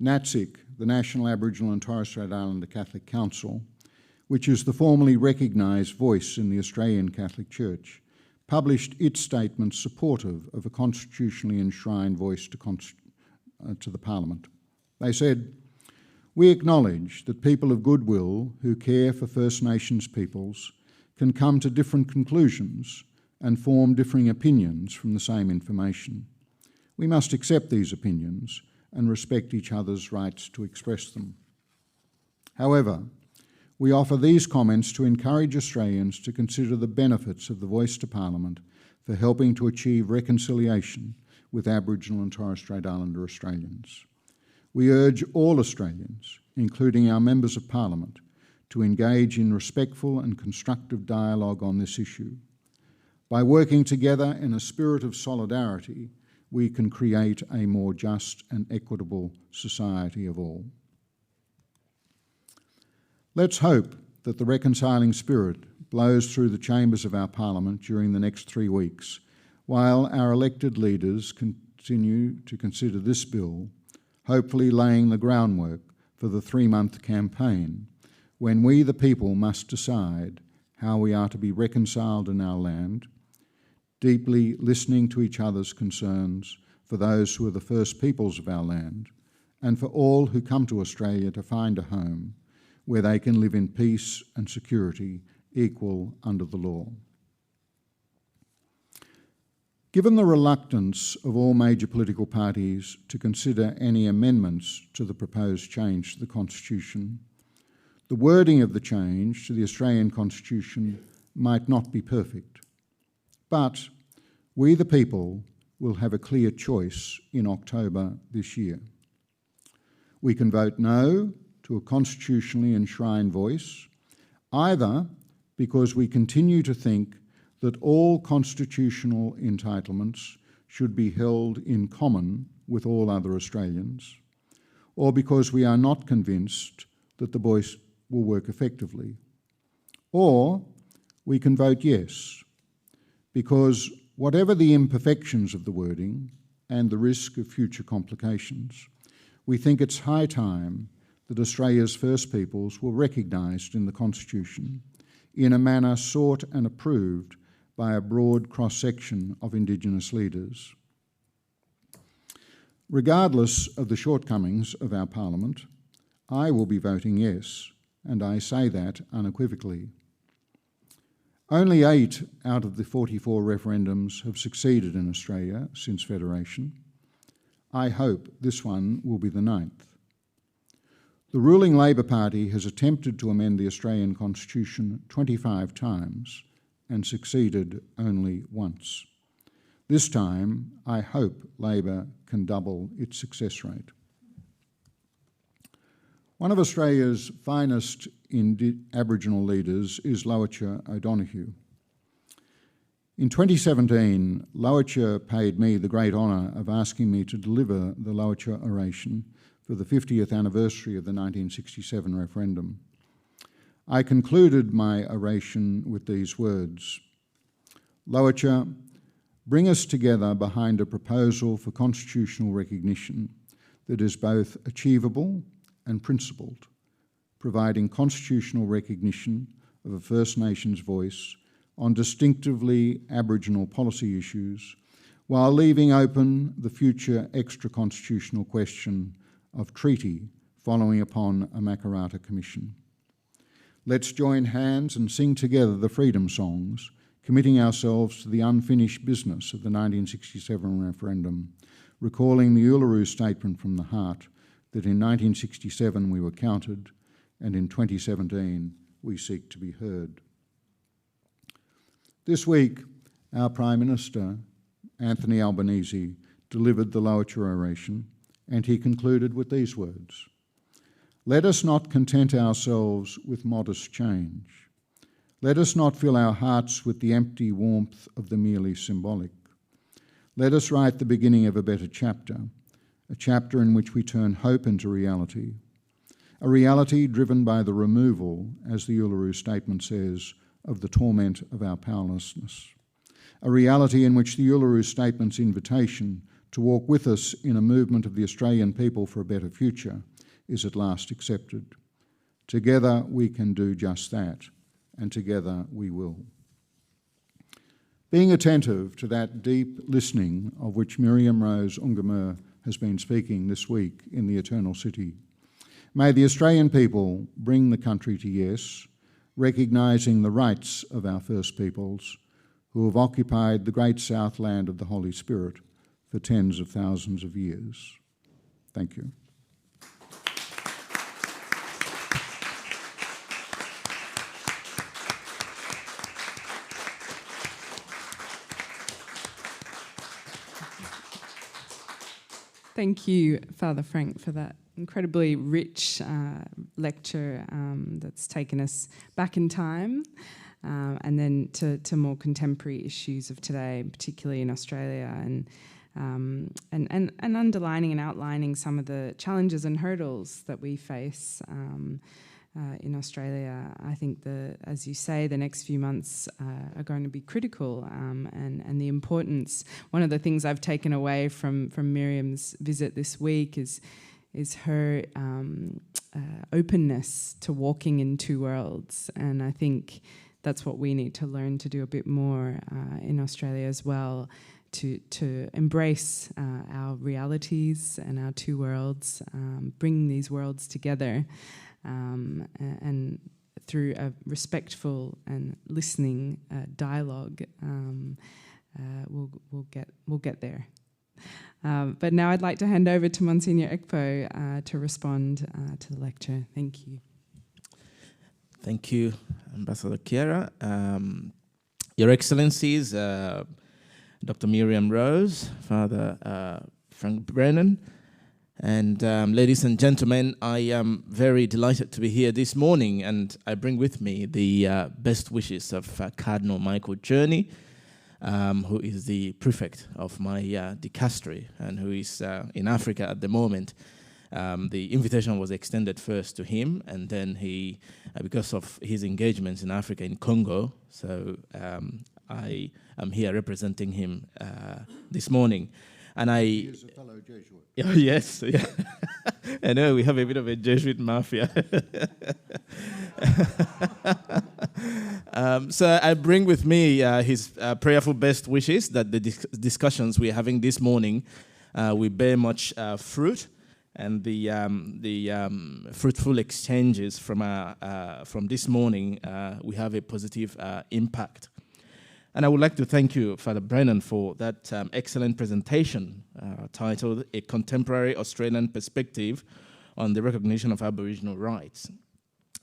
NATSIC, the National Aboriginal and Torres Strait Islander Catholic Council, which is the formally recognised voice in the Australian Catholic Church, published its statement supportive of a constitutionally enshrined voice to the Parliament. They said, "We acknowledge that people of goodwill who care for First Nations peoples can come to different conclusions and form differing opinions from the same information. We must accept these opinions and respect each other's rights to express them. However, we offer these comments to encourage Australians to consider the benefits of the voice to Parliament for helping to achieve reconciliation with Aboriginal and Torres Strait Islander Australians. We urge all Australians, including our members of Parliament, to engage in respectful and constructive dialogue on this issue. By working together in a spirit of solidarity, we can create a more just and equitable society of all." Let's hope that the reconciling spirit blows through the chambers of our Parliament during the next 3 weeks, while our elected leaders continue to consider this bill, hopefully laying the groundwork for the 3-month campaign, when we, the people, must decide how we are to be reconciled in our land, deeply listening to each other's concerns for those who are the first peoples of our land, and for all who come to Australia to find a home where they can live in peace and security, equal under the law. Given the reluctance of all major political parties to consider any amendments to the proposed change to the Constitution, the wording of the change to the Australian Constitution might not be perfect. But we, the people, will have a clear choice in October this year. We can vote no to a constitutionally enshrined voice, either because we continue to think that all constitutional entitlements should be held in common with all other Australians, or because we are not convinced that the voice will work effectively. Or we can vote yes, because whatever the imperfections of the wording and the risk of future complications, we think it's high time that Australia's First Peoples were recognised in the Constitution in a manner sought and approved by a broad cross-section of Indigenous leaders. Regardless of the shortcomings of our Parliament, I will be voting yes, and I say that unequivocally. Only 8 out of the 44 referendums have succeeded in Australia since Federation. I hope this one will be the 9th. The ruling Labor Party has attempted to amend the Australian Constitution 25 times and succeeded only once. This time, I hope Labor can double its success rate. One of Australia's finest Aboriginal leaders is Lowitja O'Donoghue. In 2017, Lowitja paid me the great honour of asking me to deliver the Lowitja oration for the 50th anniversary of the 1967 referendum. I concluded my oration with these words: "Lowitja, bring us together behind a proposal for constitutional recognition that is both achievable and principled, providing constitutional recognition of a First Nations voice on distinctively Aboriginal policy issues while leaving open the future extra-constitutional question of treaty following upon a Makarrata Commission. Let's join hands and sing together the freedom songs, committing ourselves to the unfinished business of the 1967 referendum, recalling the Uluru Statement from the Heart that in 1967 we were counted and in 2017 we seek to be heard. This week, our Prime Minister, Anthony Albanese, delivered the Lowitja oration, and he concluded with these words: "Let us not content ourselves with modest change. Let us not fill our hearts with the empty warmth of the merely symbolic. Let us write the beginning of a better chapter, a chapter in which we turn hope into reality, a reality driven by the removal, as the Uluru Statement says, of the torment of our powerlessness, a reality in which the Uluru Statement's invitation to walk with us in a movement of the Australian people for a better future is at last accepted. Together we can do just that, and together we will." Being attentive to that deep listening of which Miriam Rose Ungamer has been speaking this week in the Eternal City, may the Australian people bring the country to yes, recognising the rights of our First Peoples who have occupied the great Southland of the Holy Spirit for tens of thousands of years. Thank you. Thank you, Father Frank, for that incredibly rich lecture that's taken us back in time and then to more contemporary issues of today, particularly in Australia, and underlining and outlining some of the challenges and hurdles that we face in Australia. I think, as you say, the next few months are going to be critical, and the importance. One of the things I've taken away from Miriam's visit this week is her openness to walking in two worlds, and I think that's what we need to learn to do a bit more in Australia as well, to embrace our realities and our two worlds, bring these worlds together. And through a respectful and listening dialogue, we'll get there. But now I'd like to hand over to Monsignor Ekpo to respond to the lecture. Thank you. Thank you, Ambassador Kiera. Your Excellencies, Dr. Miriam Rose, Father Frank Brennan, and ladies and gentlemen, I am very delighted to be here this morning, and I bring with me the best wishes of Cardinal Michael Journey, who is the prefect of my Dicastery and who is in Africa at the moment. The invitation was extended first to him, and then he, because of his engagements in Africa, in Congo, so I am here representing him this morning. And He is a fellow Jesuit. Yes, yeah. I know we have a bit of a Jesuit mafia. So I bring with me his prayerful best wishes that the discussions we're having this morning will bear much fruit, and the fruitful exchanges from this morning we have a positive impact. And I would like to thank you, Father Brennan, for that excellent presentation titled A Contemporary Australian Perspective on the Recognition of Aboriginal Rights.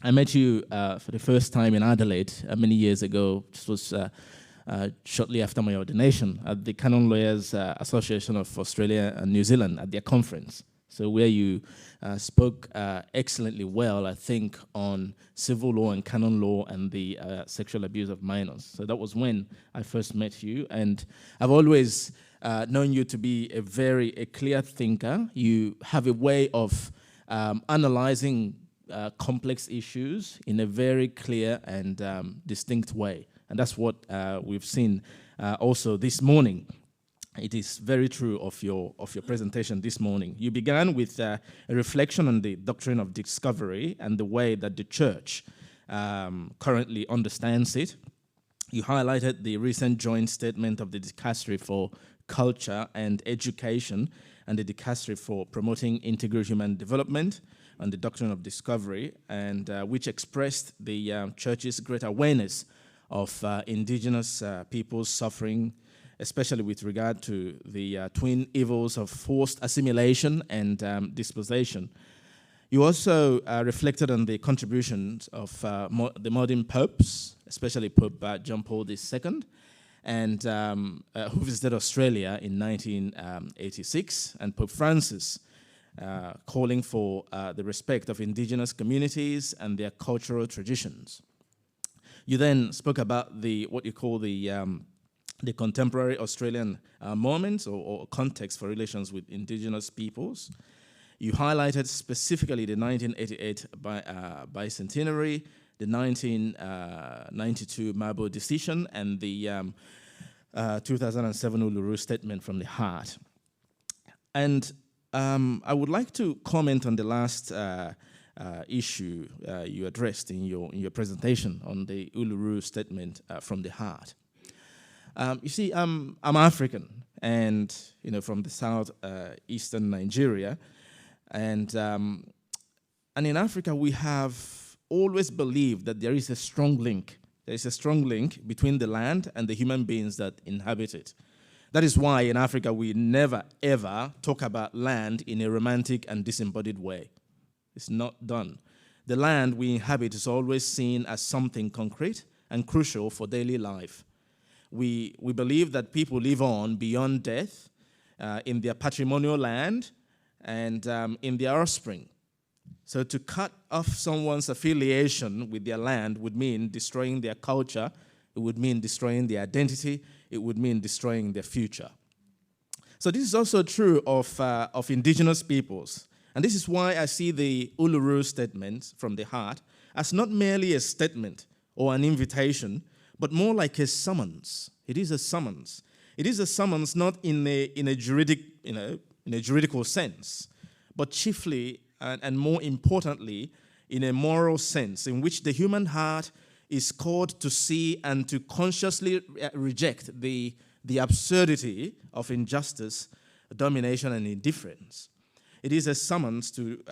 I met you for the first time in Adelaide many years ago. This was shortly after my ordination at the Canon Lawyers Association of Australia and New Zealand at their conference. So where you spoke excellently well, I think, on civil law and canon law and the sexual abuse of minors. So that was when I first met you, and I've always known you to be a clear thinker. You have a way of analyzing complex issues in a very clear and distinct way, and that's what we've seen also this morning. It is very true of your presentation this morning. You began with a reflection on the doctrine of discovery and the way that the Church currently understands it. You highlighted the recent joint statement of the Dicastery for Culture and Education, and the Dicastery for Promoting Integral Human Development and the Doctrine of Discovery, and which expressed the Church's great awareness of indigenous peoples' suffering, especially with regard to the twin evils of forced assimilation and dispossession. You also reflected on the contributions of the modern popes, especially Pope John Paul II, and who visited Australia in 1986, and Pope Francis, calling for the respect of indigenous communities and their cultural traditions. You then spoke about what you call the contemporary Australian moment or context for relations with indigenous peoples. You highlighted specifically the 1988 bicentenary, the 1992 Mabo decision, and the 2007 Uluru Statement from the Heart. And I would like to comment on the last issue you addressed in your presentation on the Uluru Statement from the Heart. You see, I'm African, and from the southeastern Nigeria, and in Africa we have always believed that there is a strong link. There is a strong link between the land and the human beings that inhabit it. That is why in Africa we never ever talk about land in a romantic and disembodied way. It's not done. The land we inhabit is always seen as something concrete and crucial for daily life. We believe that people live on beyond death in their patrimonial land and in their offspring. So to cut off someone's affiliation with their land would mean destroying their culture, it would mean destroying their identity, it would mean destroying their future. So this is also true of indigenous peoples. And this is why I see the Uluru Statement from the Heart as not merely a statement or an invitation, but more like a summons. It is a summons. It is a summons not in a juridical sense, but chiefly and more importantly in a moral sense, in which the human heart is called to see and to consciously reject the absurdity of injustice, domination, and indifference. It is a summons to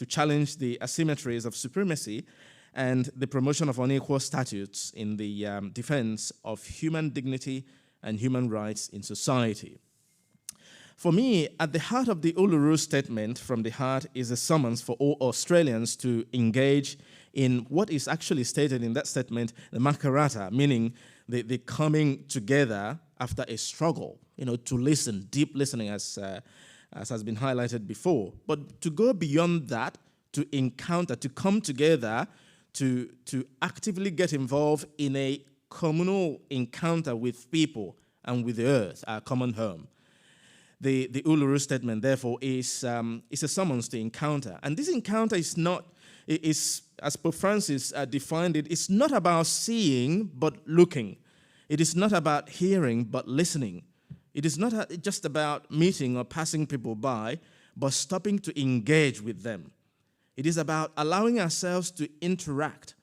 challenge the asymmetries of supremacy and the promotion of unequal statutes in the defense of human dignity and human rights in society. For me, at the heart of the Uluru Statement from the Heart is a summons for all Australians to engage in what is actually stated in that statement, the makarata, meaning the coming together after a struggle, to listen, deep listening as has been highlighted before. But to go beyond that, to encounter, to come together, to actively get involved in a communal encounter with people and with the earth, our common home. The Uluru Statement, therefore, is a summons to encounter. And this encounter is, as Pope Francis defined it, it's not about seeing but looking. It is not about hearing but listening. It is not just about meeting or passing people by, but stopping to engage with them. It is about allowing ourselves to interact,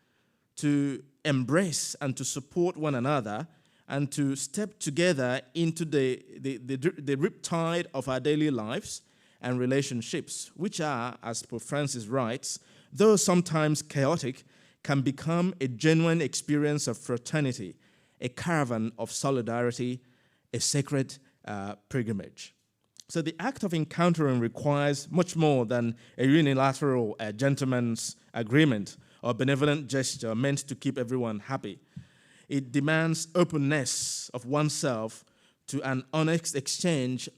to embrace and to support one another, and to step together into the riptide of our daily lives and relationships, which are, as Pope Francis writes, though sometimes chaotic, can become a genuine experience of fraternity, a caravan of solidarity, a sacred pilgrimage. So the act of encountering requires much more than a unilateral gentleman's agreement or benevolent gesture meant to keep everyone happy. It demands openness of oneself to an honest exchange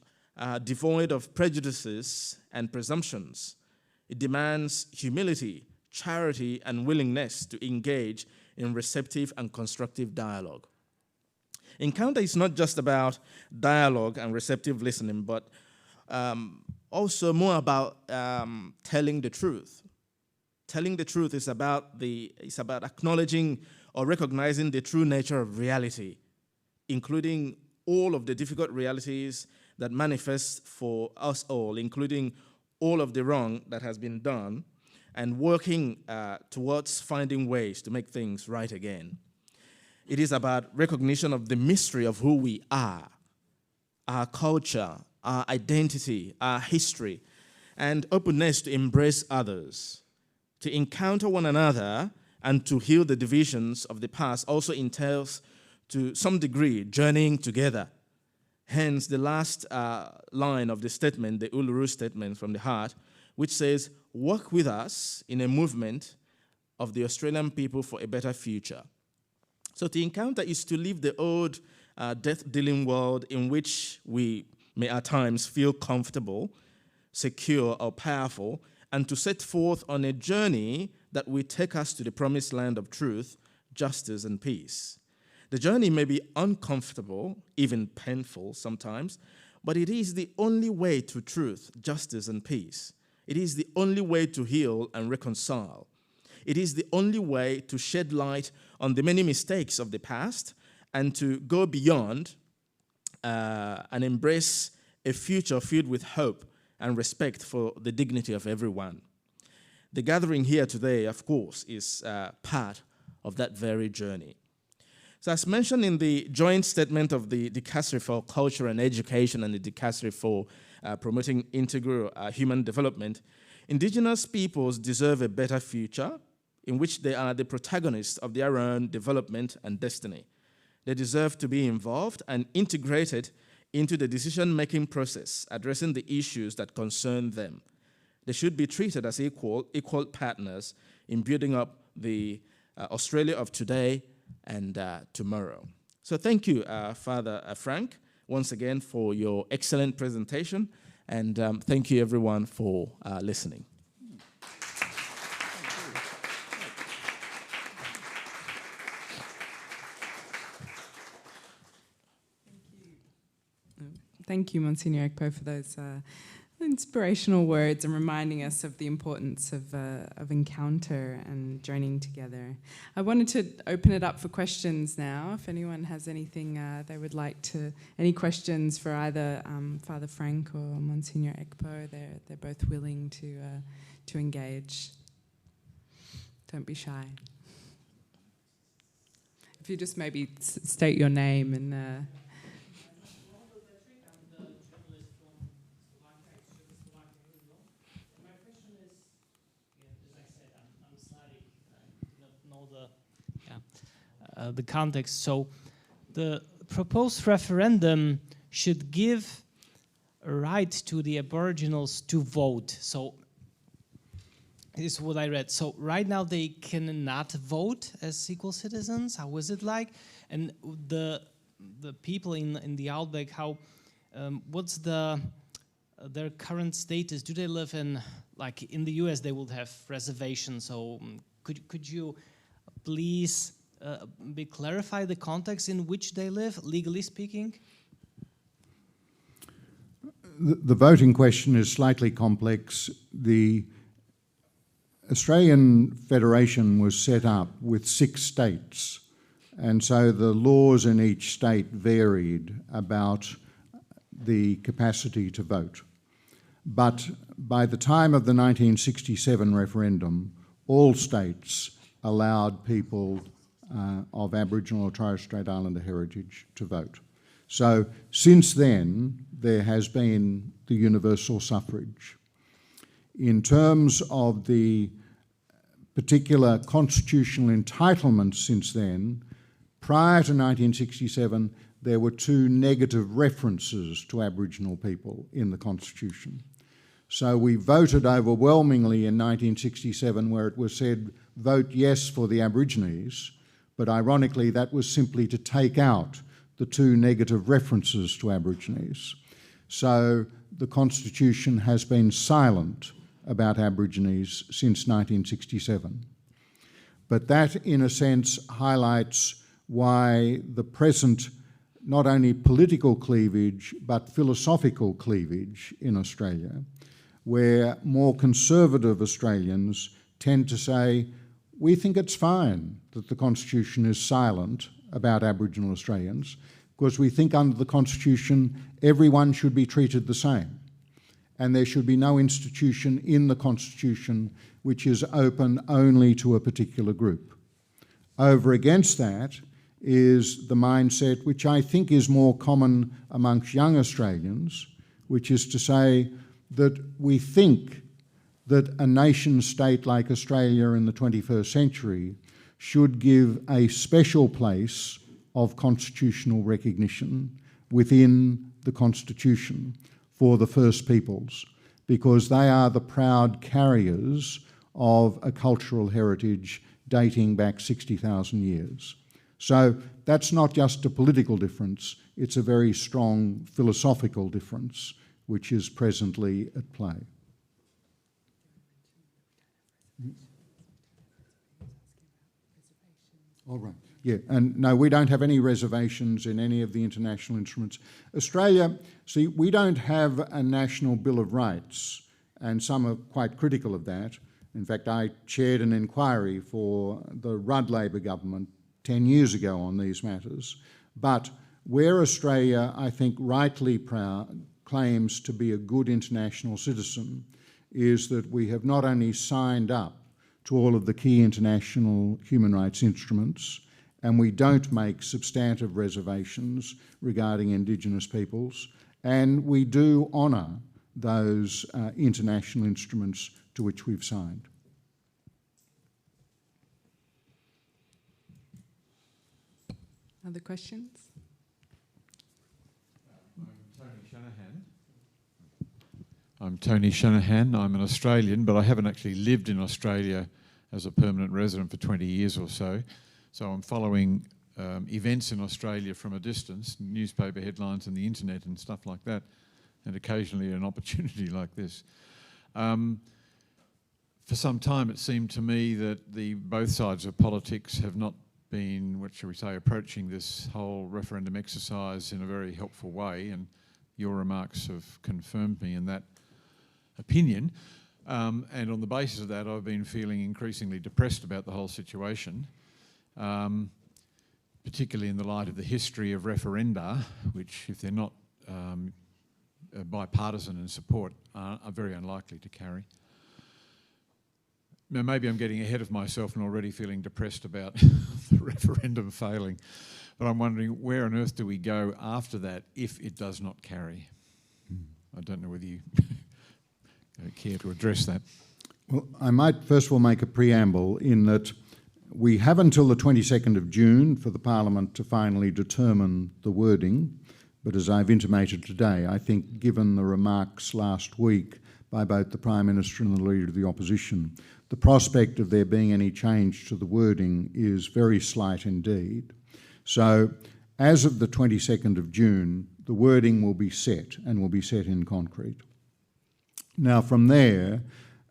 devoid of prejudices and presumptions. It demands humility, charity, and willingness to engage in receptive and constructive dialogue. Encounter is not just about dialogue and receptive listening, but also more about telling the truth. Telling the truth is about acknowledging or recognizing the true nature of reality, including all of the difficult realities that manifest for us all, including all of the wrong that has been done, and working towards finding ways to make things right again. It is about recognition of the mystery of who we are our culture, our identity, our history, and openness to embrace others. To encounter one another and to heal the divisions of the past also entails, to some degree, journeying together. Hence, the last line of the statement, the Uluru Statement from the Heart, which says, "Work with us in a movement of the Australian people for a better future." So to encounter is to leave the old death-dealing world in which we may at times feel comfortable, secure, or powerful, and to set forth on a journey that will take us to the promised land of truth, justice, and peace. The journey may be uncomfortable, even painful sometimes, but it is the only way to truth, justice, and peace. It is the only way to heal and reconcile. It is the only way to shed light on the many mistakes of the past and to go beyond and embrace a future filled with hope and respect for the dignity of everyone. The gathering here today, of course, is part of that very journey. So as mentioned in the joint statement of the Dicastery for Culture and Education and the Dicastery for Promoting Integral Human Development, Indigenous peoples deserve a better future in which they are the protagonists of their own development and destiny. They deserve to be involved and integrated into the decision-making process, addressing the issues that concern them. They should be treated as equal partners in building up the Australia of today and tomorrow. So thank you, Father Frank, once again for your excellent presentation, and thank you everyone for listening. Thank you, Monsignor Ekpo, for those inspirational words and reminding us of the importance of encounter and journeying together. I wanted to open it up for questions now. If anyone has anything they would like to, any questions for either Father Frank or Monsignor Ekpo, they're both willing to engage. Don't be shy. If you just maybe state your name and. The context. So the proposed referendum should give a right to the Aboriginals to vote. So this is what I read. So right now they cannot vote as equal citizens. How is it like? And the people in the outback, how what's their current status? Do they live in, like in the US they would have reservations, so could you please clarify the context in which they live, legally speaking? The voting question is slightly complex. The Australian Federation was set up with 6 states, and so the laws in each state varied about the capacity to vote. But by the time of the 1967 referendum, all states allowed people of Aboriginal or Torres Strait Islander heritage to vote. So since then, there has been the universal suffrage. In terms of the particular constitutional entitlements since then, prior to 1967, there were 2 negative references to Aboriginal people in the Constitution. So we voted overwhelmingly in 1967 where it was said, vote yes for the Aborigines, but ironically that was simply to take out the 2 negative references to Aborigines. So the Constitution has been silent about Aborigines since 1967. But that, in a sense, highlights why the present not only political cleavage but philosophical cleavage in Australia, where more conservative Australians tend to say, we think it's fine that the Constitution is silent about Aboriginal Australians because we think under the Constitution everyone should be treated the same and there should be no institution in the Constitution which is open only to a particular group. Over against that is the mindset which I think is more common amongst young Australians, which is to say that we think that a nation state like Australia in the 21st century should give a special place of constitutional recognition within the Constitution for the First Peoples, because they are the proud carriers of a cultural heritage dating back 60,000 years. So that's not just a political difference, it's a very strong philosophical difference which is presently at play. All right. Yeah, and no, we don't have any reservations in any of the international instruments. Australia, see, we don't have a national Bill of Rights, and some are quite critical of that. In fact, I chaired an inquiry for the Rudd Labor government 10 years ago on these matters. But where Australia, I think, rightly claims to be a good international citizen is that we have not only signed up to all of the key international human rights instruments, and we don't make substantive reservations regarding Indigenous peoples, and we do honour those international instruments to which we've signed. Other questions? I'm Tony Shanahan. I'm an Australian, but I haven't actually lived in Australia as a permanent resident for 20 years or so. So I'm following events in Australia from a distance, newspaper headlines and the internet and stuff like that, and occasionally an opportunity like this. For some time it seemed to me that both sides of politics have not been, what shall we say, approaching this whole referendum exercise in a very helpful way, and your remarks have confirmed me in that opinion. And on the basis of that, I've been feeling increasingly depressed about the whole situation, particularly in the light of the history of referenda, which, if they're not bipartisan in support, are very unlikely to carry. Now, maybe I'm getting ahead of myself and already feeling depressed about the referendum failing, but I'm wondering where on earth do we go after that if it does not carry? I don't know whether you care to address that. Well, I might first of all make a preamble in that we have until the 22nd of June for the Parliament to finally determine the wording, but as I've intimated today, I think given the remarks last week by both the Prime Minister and the Leader of the Opposition, the prospect of there being any change to the wording is very slight indeed. So as of the 22nd of June, the wording will be set and will be set in concrete. Now from there,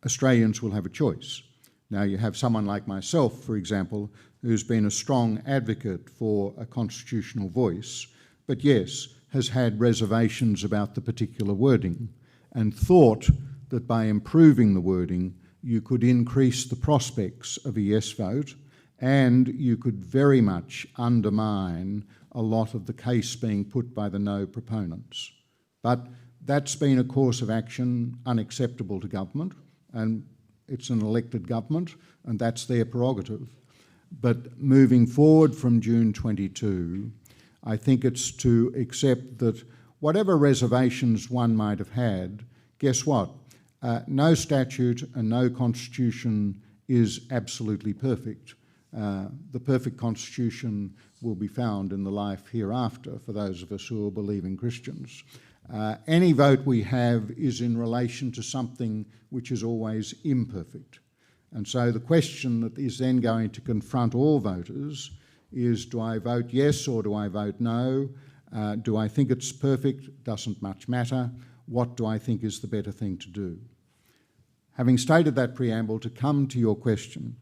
Australians will have a choice. Now you have someone like myself, for example, who's been a strong advocate for a constitutional voice, but yes, has had reservations about the particular wording and thought that by improving the wording, you could increase the prospects of a yes vote and you could very much undermine a lot of the case being put by the no proponents. But that's been a course of action unacceptable to government, and it's an elected government and that's their prerogative. But moving forward from June 22, I think it's to accept that whatever reservations one might have had, guess what? No statute and no constitution is absolutely perfect. The perfect constitution will be found in the life hereafter for those of us who are believing Christians. Any vote we have is in relation to something which is always imperfect. And so the question that is then going to confront all voters is, do I vote yes or do I vote no? Do I think it's perfect? Doesn't much matter. What do I think is the better thing to do? Having stated that preamble, to come to your question,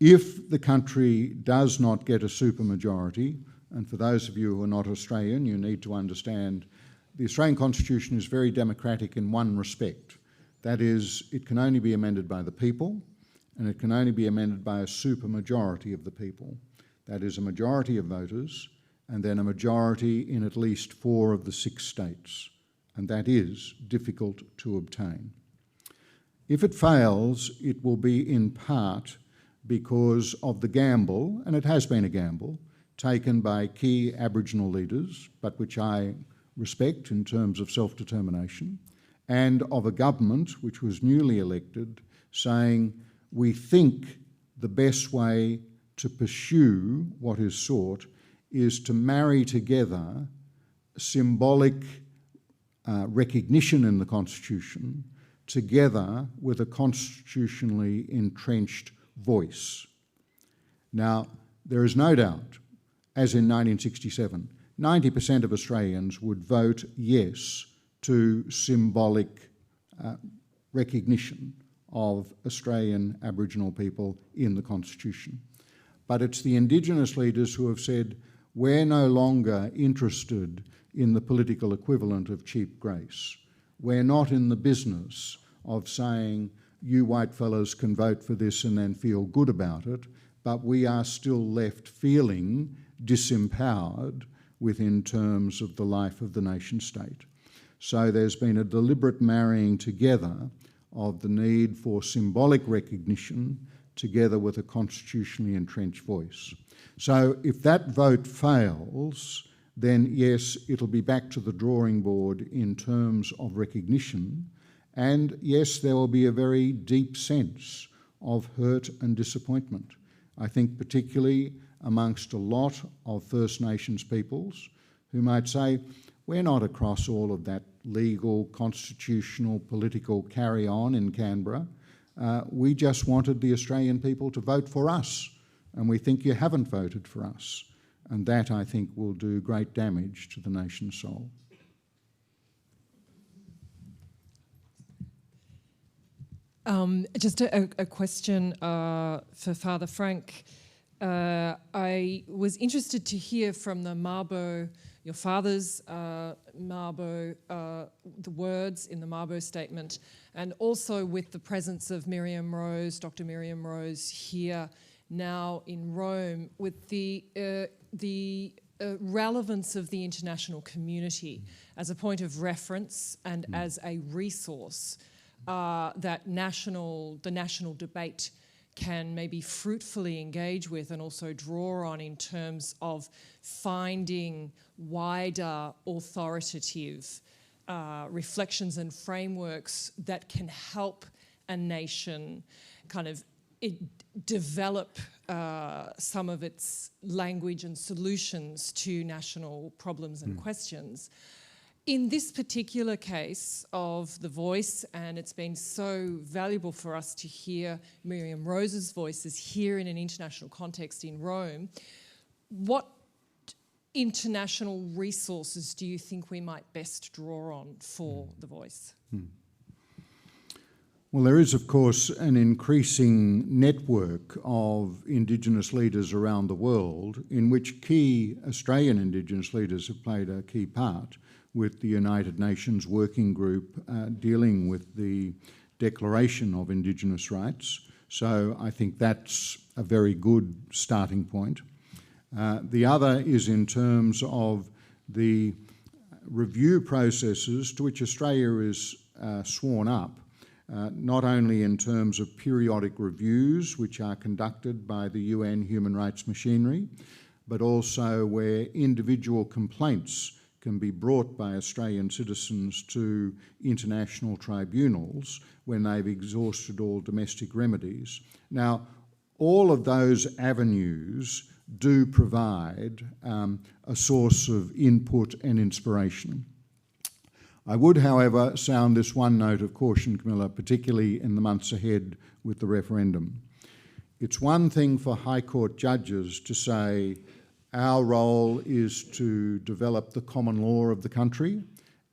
if the country does not get a supermajority, and for those of you who are not Australian, you need to understand the Australian Constitution is very democratic in one respect. That is, it can only be amended by the people, and it can only be amended by a supermajority of the people. That is a majority of voters, and then a majority in at least 4 of the 6 states. And that is difficult to obtain. If it fails, it will be in part because of the gamble, and it has been a gamble, taken by key Aboriginal leaders, but which I respect in terms of self-determination, and of a government which was newly elected saying, we think the best way to pursue what is sought is to marry together symbolic recognition in the Constitution together with a constitutionally entrenched voice. Now, there is no doubt, as in 1967, 90% of Australians would vote yes to symbolic recognition of Australian Aboriginal people in the Constitution. But it's the Indigenous leaders who have said, we're no longer interested in the political equivalent of cheap grace. We're not in the business of saying, you white fellas can vote for this and then feel good about it, but we are still left feeling disempowered within terms of the life of the nation state. So there's been a deliberate marrying together of the need for symbolic recognition together with a constitutionally entrenched voice. So if that vote fails, then yes, it'll be back to the drawing board in terms of recognition, and yes, there will be a very deep sense of hurt and disappointment. I think particularly amongst a lot of First Nations peoples who might say, we're not across all of that legal, constitutional, political carry-on in Canberra. We just wanted the Australian people to vote for us, and we think you haven't voted for us. And that, I think, will do great damage to the nation's soul. Just a question for Father Frank. I was interested to hear from the Mabo, your father's Mabo, the words in the Mabo statement, and also with the presence of Miriam Rose, Dr. Miriam Rose here now in Rome, with the relevance of the international community as a point of reference and as a resource that the national debate can maybe fruitfully engage with and also draw on in terms of finding wider authoritative reflections and frameworks that can help a nation kind of develop some of its language and solutions to national problems and questions. In this particular case of the voice, and it's been so valuable for us to hear Miriam Rose's voices here in an international context in Rome, what international resources do you think we might best draw on for the voice? Well, there is, of course, an increasing network of Indigenous leaders around the world in which key Australian Indigenous leaders have played a key part, with the United Nations Working Group dealing with the Declaration of Indigenous Rights. So I think that's a very good starting point. The other is in terms of the review processes to which Australia is sworn up, not only in terms of periodic reviews which are conducted by the UN human rights machinery, but also where individual complaints can be brought by Australian citizens to international tribunals when they've exhausted all domestic remedies. Now, all of those avenues do provide a source of input and inspiration. I would, however, sound this one note of caution, Camilla, particularly in the months ahead with the referendum. It's one thing for High Court judges to say, our role is to develop the common law of the country,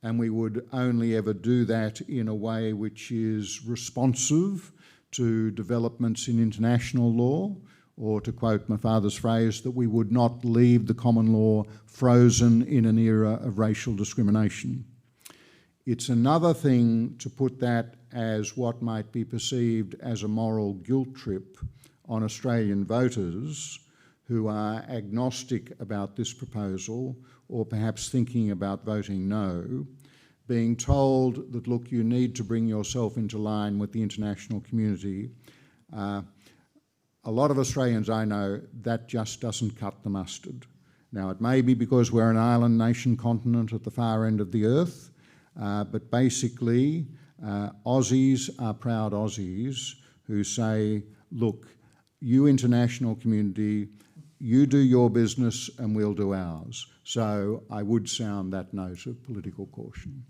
and we would only ever do that in a way which is responsive to developments in international law, or to quote my father's phrase, that we would not leave the common law frozen in an era of racial discrimination. It's another thing to put that as what might be perceived as a moral guilt trip on Australian voters who are agnostic about this proposal or perhaps thinking about voting no, being told that, look, you need to bring yourself into line with the international community. a lot of Australians I know, that just doesn't cut the mustard. Now, it may be because we're an island nation continent at the far end of the earth, but basically Aussies are proud Aussies who say, look, you international community, you do your business and we'll do ours. So I would sound that note of political caution.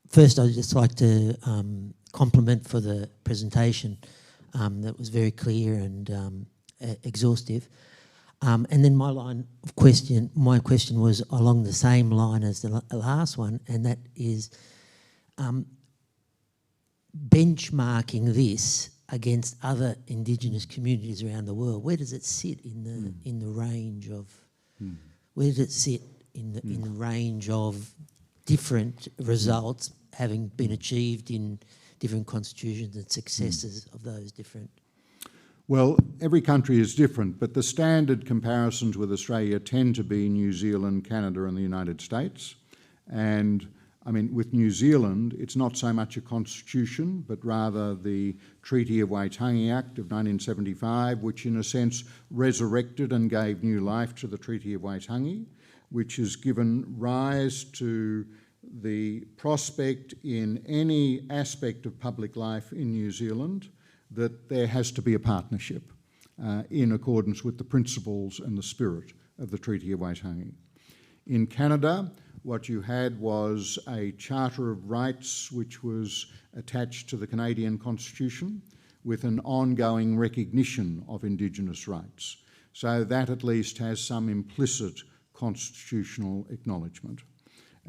First, I'd just like to compliment for the presentation that was very clear and exhaustive. And then my question was along the same line as the last one, and that is benchmarking this against other Indigenous communities around the world. Where does it sit in the range of? Where does it sit in the range of different results having been achieved in different constitutions and successes of those different? Well, every country is different, but the standard comparisons with Australia tend to be New Zealand, Canada and the United States. And I mean, with New Zealand, it's not so much a constitution, but rather the Treaty of Waitangi Act of 1975, which in a sense resurrected and gave new life to the Treaty of Waitangi, which has given rise to the prospect in any aspect of public life in New Zealand that there has to be a partnership in accordance with the principles and the spirit of the Treaty of Waitangi. In Canada, what you had was a Charter of Rights which was attached to the Canadian Constitution with an ongoing recognition of Indigenous rights. So that at least has some implicit constitutional acknowledgement.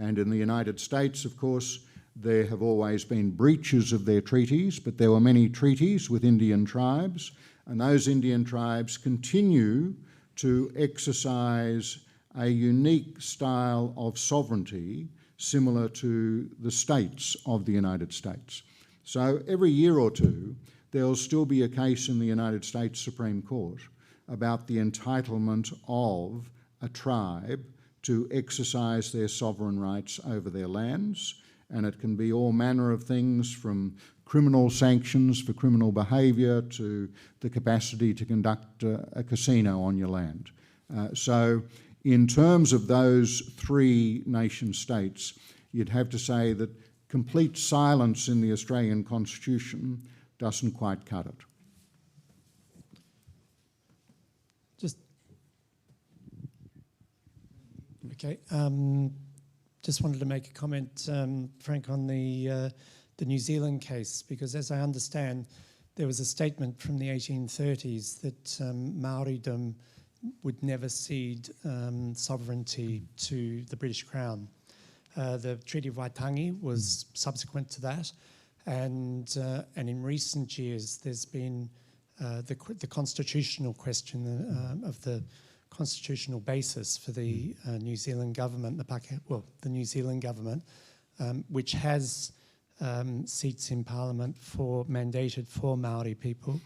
And in the United States, of course, there have always been breaches of their treaties, but there were many treaties with Indian tribes, and those Indian tribes continue to exercise a unique style of sovereignty similar to the states of the United States. So every year or two, there'll still be a case in the United States Supreme Court about the entitlement of a tribe to exercise their sovereign rights over their lands, and it can be all manner of things from criminal sanctions for criminal behaviour to the capacity to conduct a casino on your land. So in terms of those three nation states, you'd have to say that complete silence in the Australian Constitution doesn't quite cut it. Just wanted to make a comment, Frank, on the New Zealand case, because as I understand, there was a statement from the 1830s that Maoridom would never cede sovereignty to the British Crown. The Treaty of Waitangi was subsequent to that, and in recent years there's been the constitutional question of the constitutional basis for the New Zealand government, the New Zealand government, which has seats in Parliament mandated for Maori people,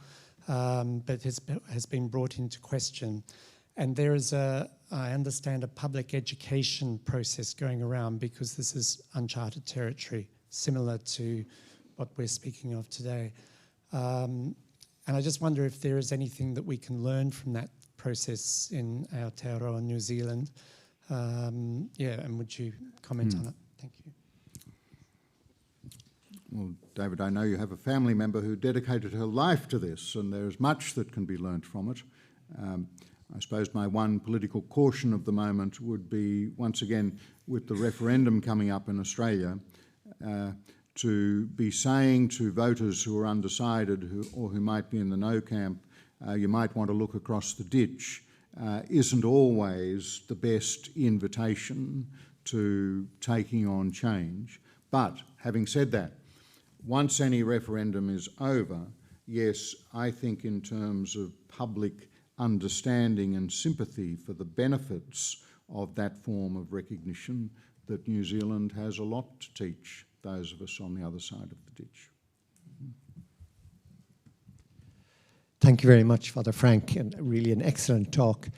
but has been brought into question. And there is I understand, a public education process going around because this is uncharted territory, similar to what we're speaking of today. And I just wonder if there is anything that we can learn from that process in Aotearoa, New Zealand. And would you comment on it? Thank you. Well, David, I know you have a family member who dedicated her life to this, and there's much that can be learnt from it. I suppose my one political caution of the moment would be, once again, with the referendum coming up in Australia, to be saying to voters who are undecided or who might be in the no camp, you might want to look across the ditch, isn't always the best invitation to taking on change. But having said that, once any referendum is over, yes, I think in terms of public understanding and sympathy for the benefits of that form of recognition, that New Zealand has a lot to teach those of us on the other side of the ditch. Thank you very much, Father Frank, and really an excellent talk.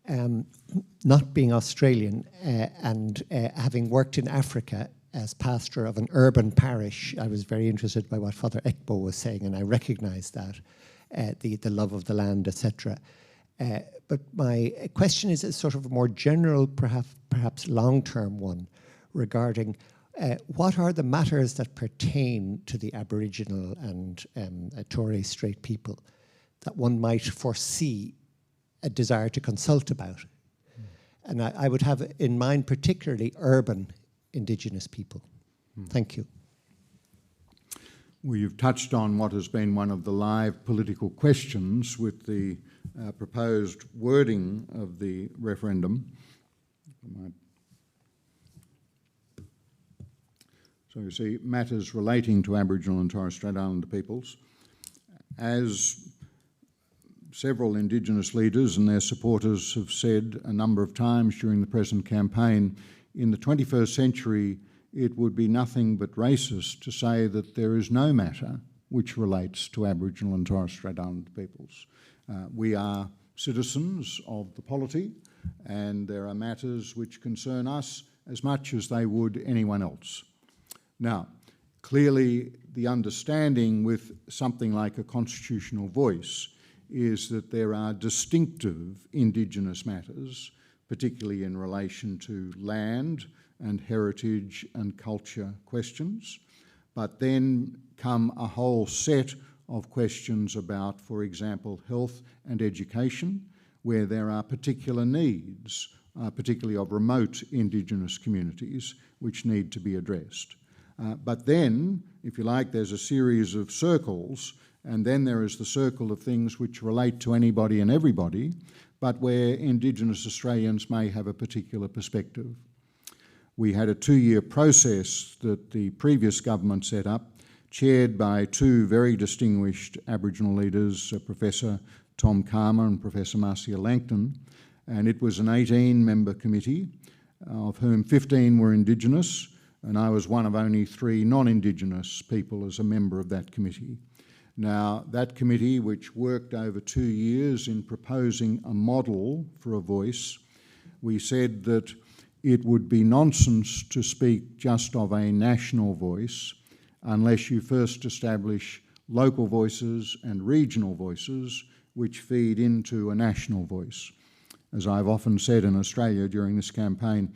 Not being Australian and having worked in Africa, as pastor of an urban parish, I was very interested by what Father Ekpo was saying, and I recognise that, the love of the land, etc. But my question is a sort of a more general, perhaps long-term one, regarding what are the matters that pertain to the Aboriginal and Torres Strait people that one might foresee a desire to consult about? And I would have in mind particularly urban Indigenous people. Thank you. Well, you've touched on what has been one of the live political questions with the proposed wording of the referendum. So you see, matters relating to Aboriginal and Torres Strait Islander peoples. As several Indigenous leaders and their supporters have said a number of times during the present campaign, in the 21st century, it would be nothing but racist to say that there is no matter which relates to Aboriginal and Torres Strait Islander peoples. We are citizens of the polity, and there are matters which concern us as much as they would anyone else. Now, clearly the understanding with something like a constitutional voice is that there are distinctive Indigenous matters, particularly in relation to land and heritage and culture questions, but then come a whole set of questions about, for example, health and education, where there are particular needs, particularly of remote Indigenous communities, which need to be addressed. But then, if you like, there's a series of circles, and then there is the circle of things which relate to anybody and everybody, but where Indigenous Australians may have a particular perspective. We had a 2-year process that the previous government set up, chaired by 2 very distinguished Aboriginal leaders, Professor Tom Karma and Professor Marcia Langton, and it was an 18-member committee, of whom 15 were Indigenous, and I was one of only 3 non-Indigenous people as a member of that committee. Now, that committee, which worked over 2 years in proposing a model for a voice, we said that it would be nonsense to speak just of a national voice unless you first establish local voices and regional voices which feed into a national voice. As I've often said in Australia during this campaign,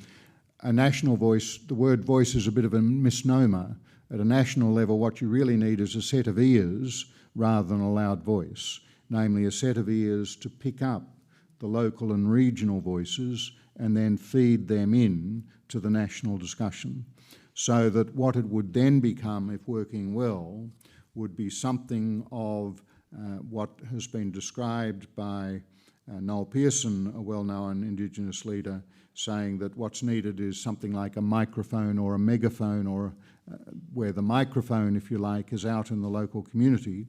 a national voice, the word voice is a bit of a misnomer. At a national level, what you really need is a set of ears rather than a loud voice, namely a set of ears to pick up the local and regional voices and then feed them in to the national discussion, so that what it would then become, if working well, would be something of what has been described by Noel Pearson, a well-known Indigenous leader, saying that what's needed is something like a microphone or a megaphone, or where the microphone, if you like, is out in the local community,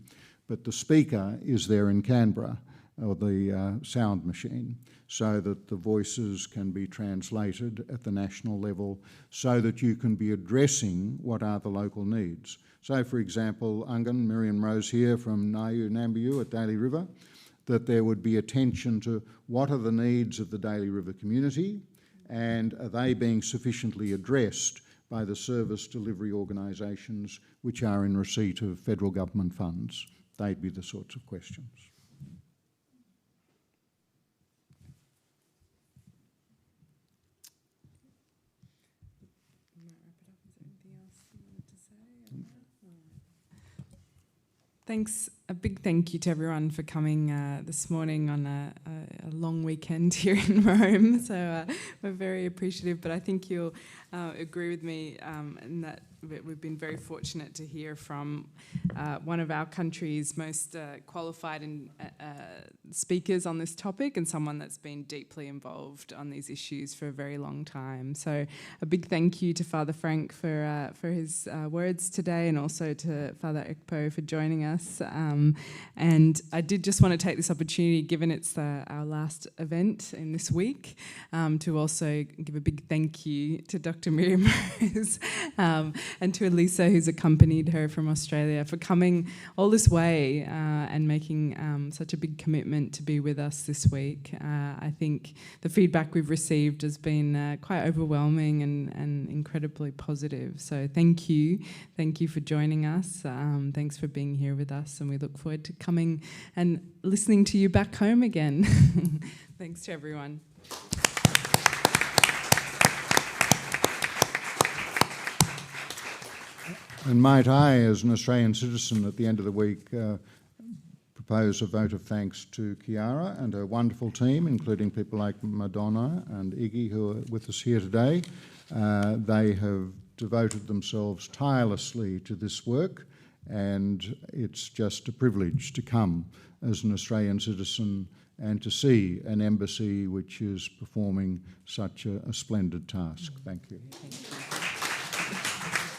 but the speaker is there in Canberra, or the sound machine, so that the voices can be translated at the national level, so that you can be addressing what are the local needs. So, for example, Ungan, Miriam Rose here from Nayu Nambiu at Daly River, that there would be attention to what are the needs of the Daly River community, and are they being sufficiently addressed by the service delivery organisations which are in receipt of federal government funds? They'd be the sorts of questions. Thanks. A big thank you to everyone for coming this morning on a long weekend here in Rome. So we're very appreciative, but I think you'll agree with me in that we've been very fortunate to hear from one of our country's most qualified speakers on this topic, and someone that's been deeply involved on these issues for a very long time. So a big thank you to Father Frank for his words today, and also to Father Ekpo for joining us. And I did just want to take this opportunity, given it's our last event in this week, to also give a big thank you to Dr. Miriam Rose and to Elisa, who's accompanied her from Australia, for coming all this way and making such a big commitment to be with us this week. I think the feedback we've received has been quite overwhelming and incredibly positive. So thank you for joining us. Thanks for being here with us, and we look forward to coming and listening to you back home again. Thanks to everyone. And might I, as an Australian citizen, at the end of the week, propose a vote of thanks to Chiara and her wonderful team, including people like Madonna and Iggy, who are with us here today. They have devoted themselves tirelessly to this work, and it's just a privilege to come as an Australian citizen and to see an embassy which is performing such a splendid task. Thank you. Thank you.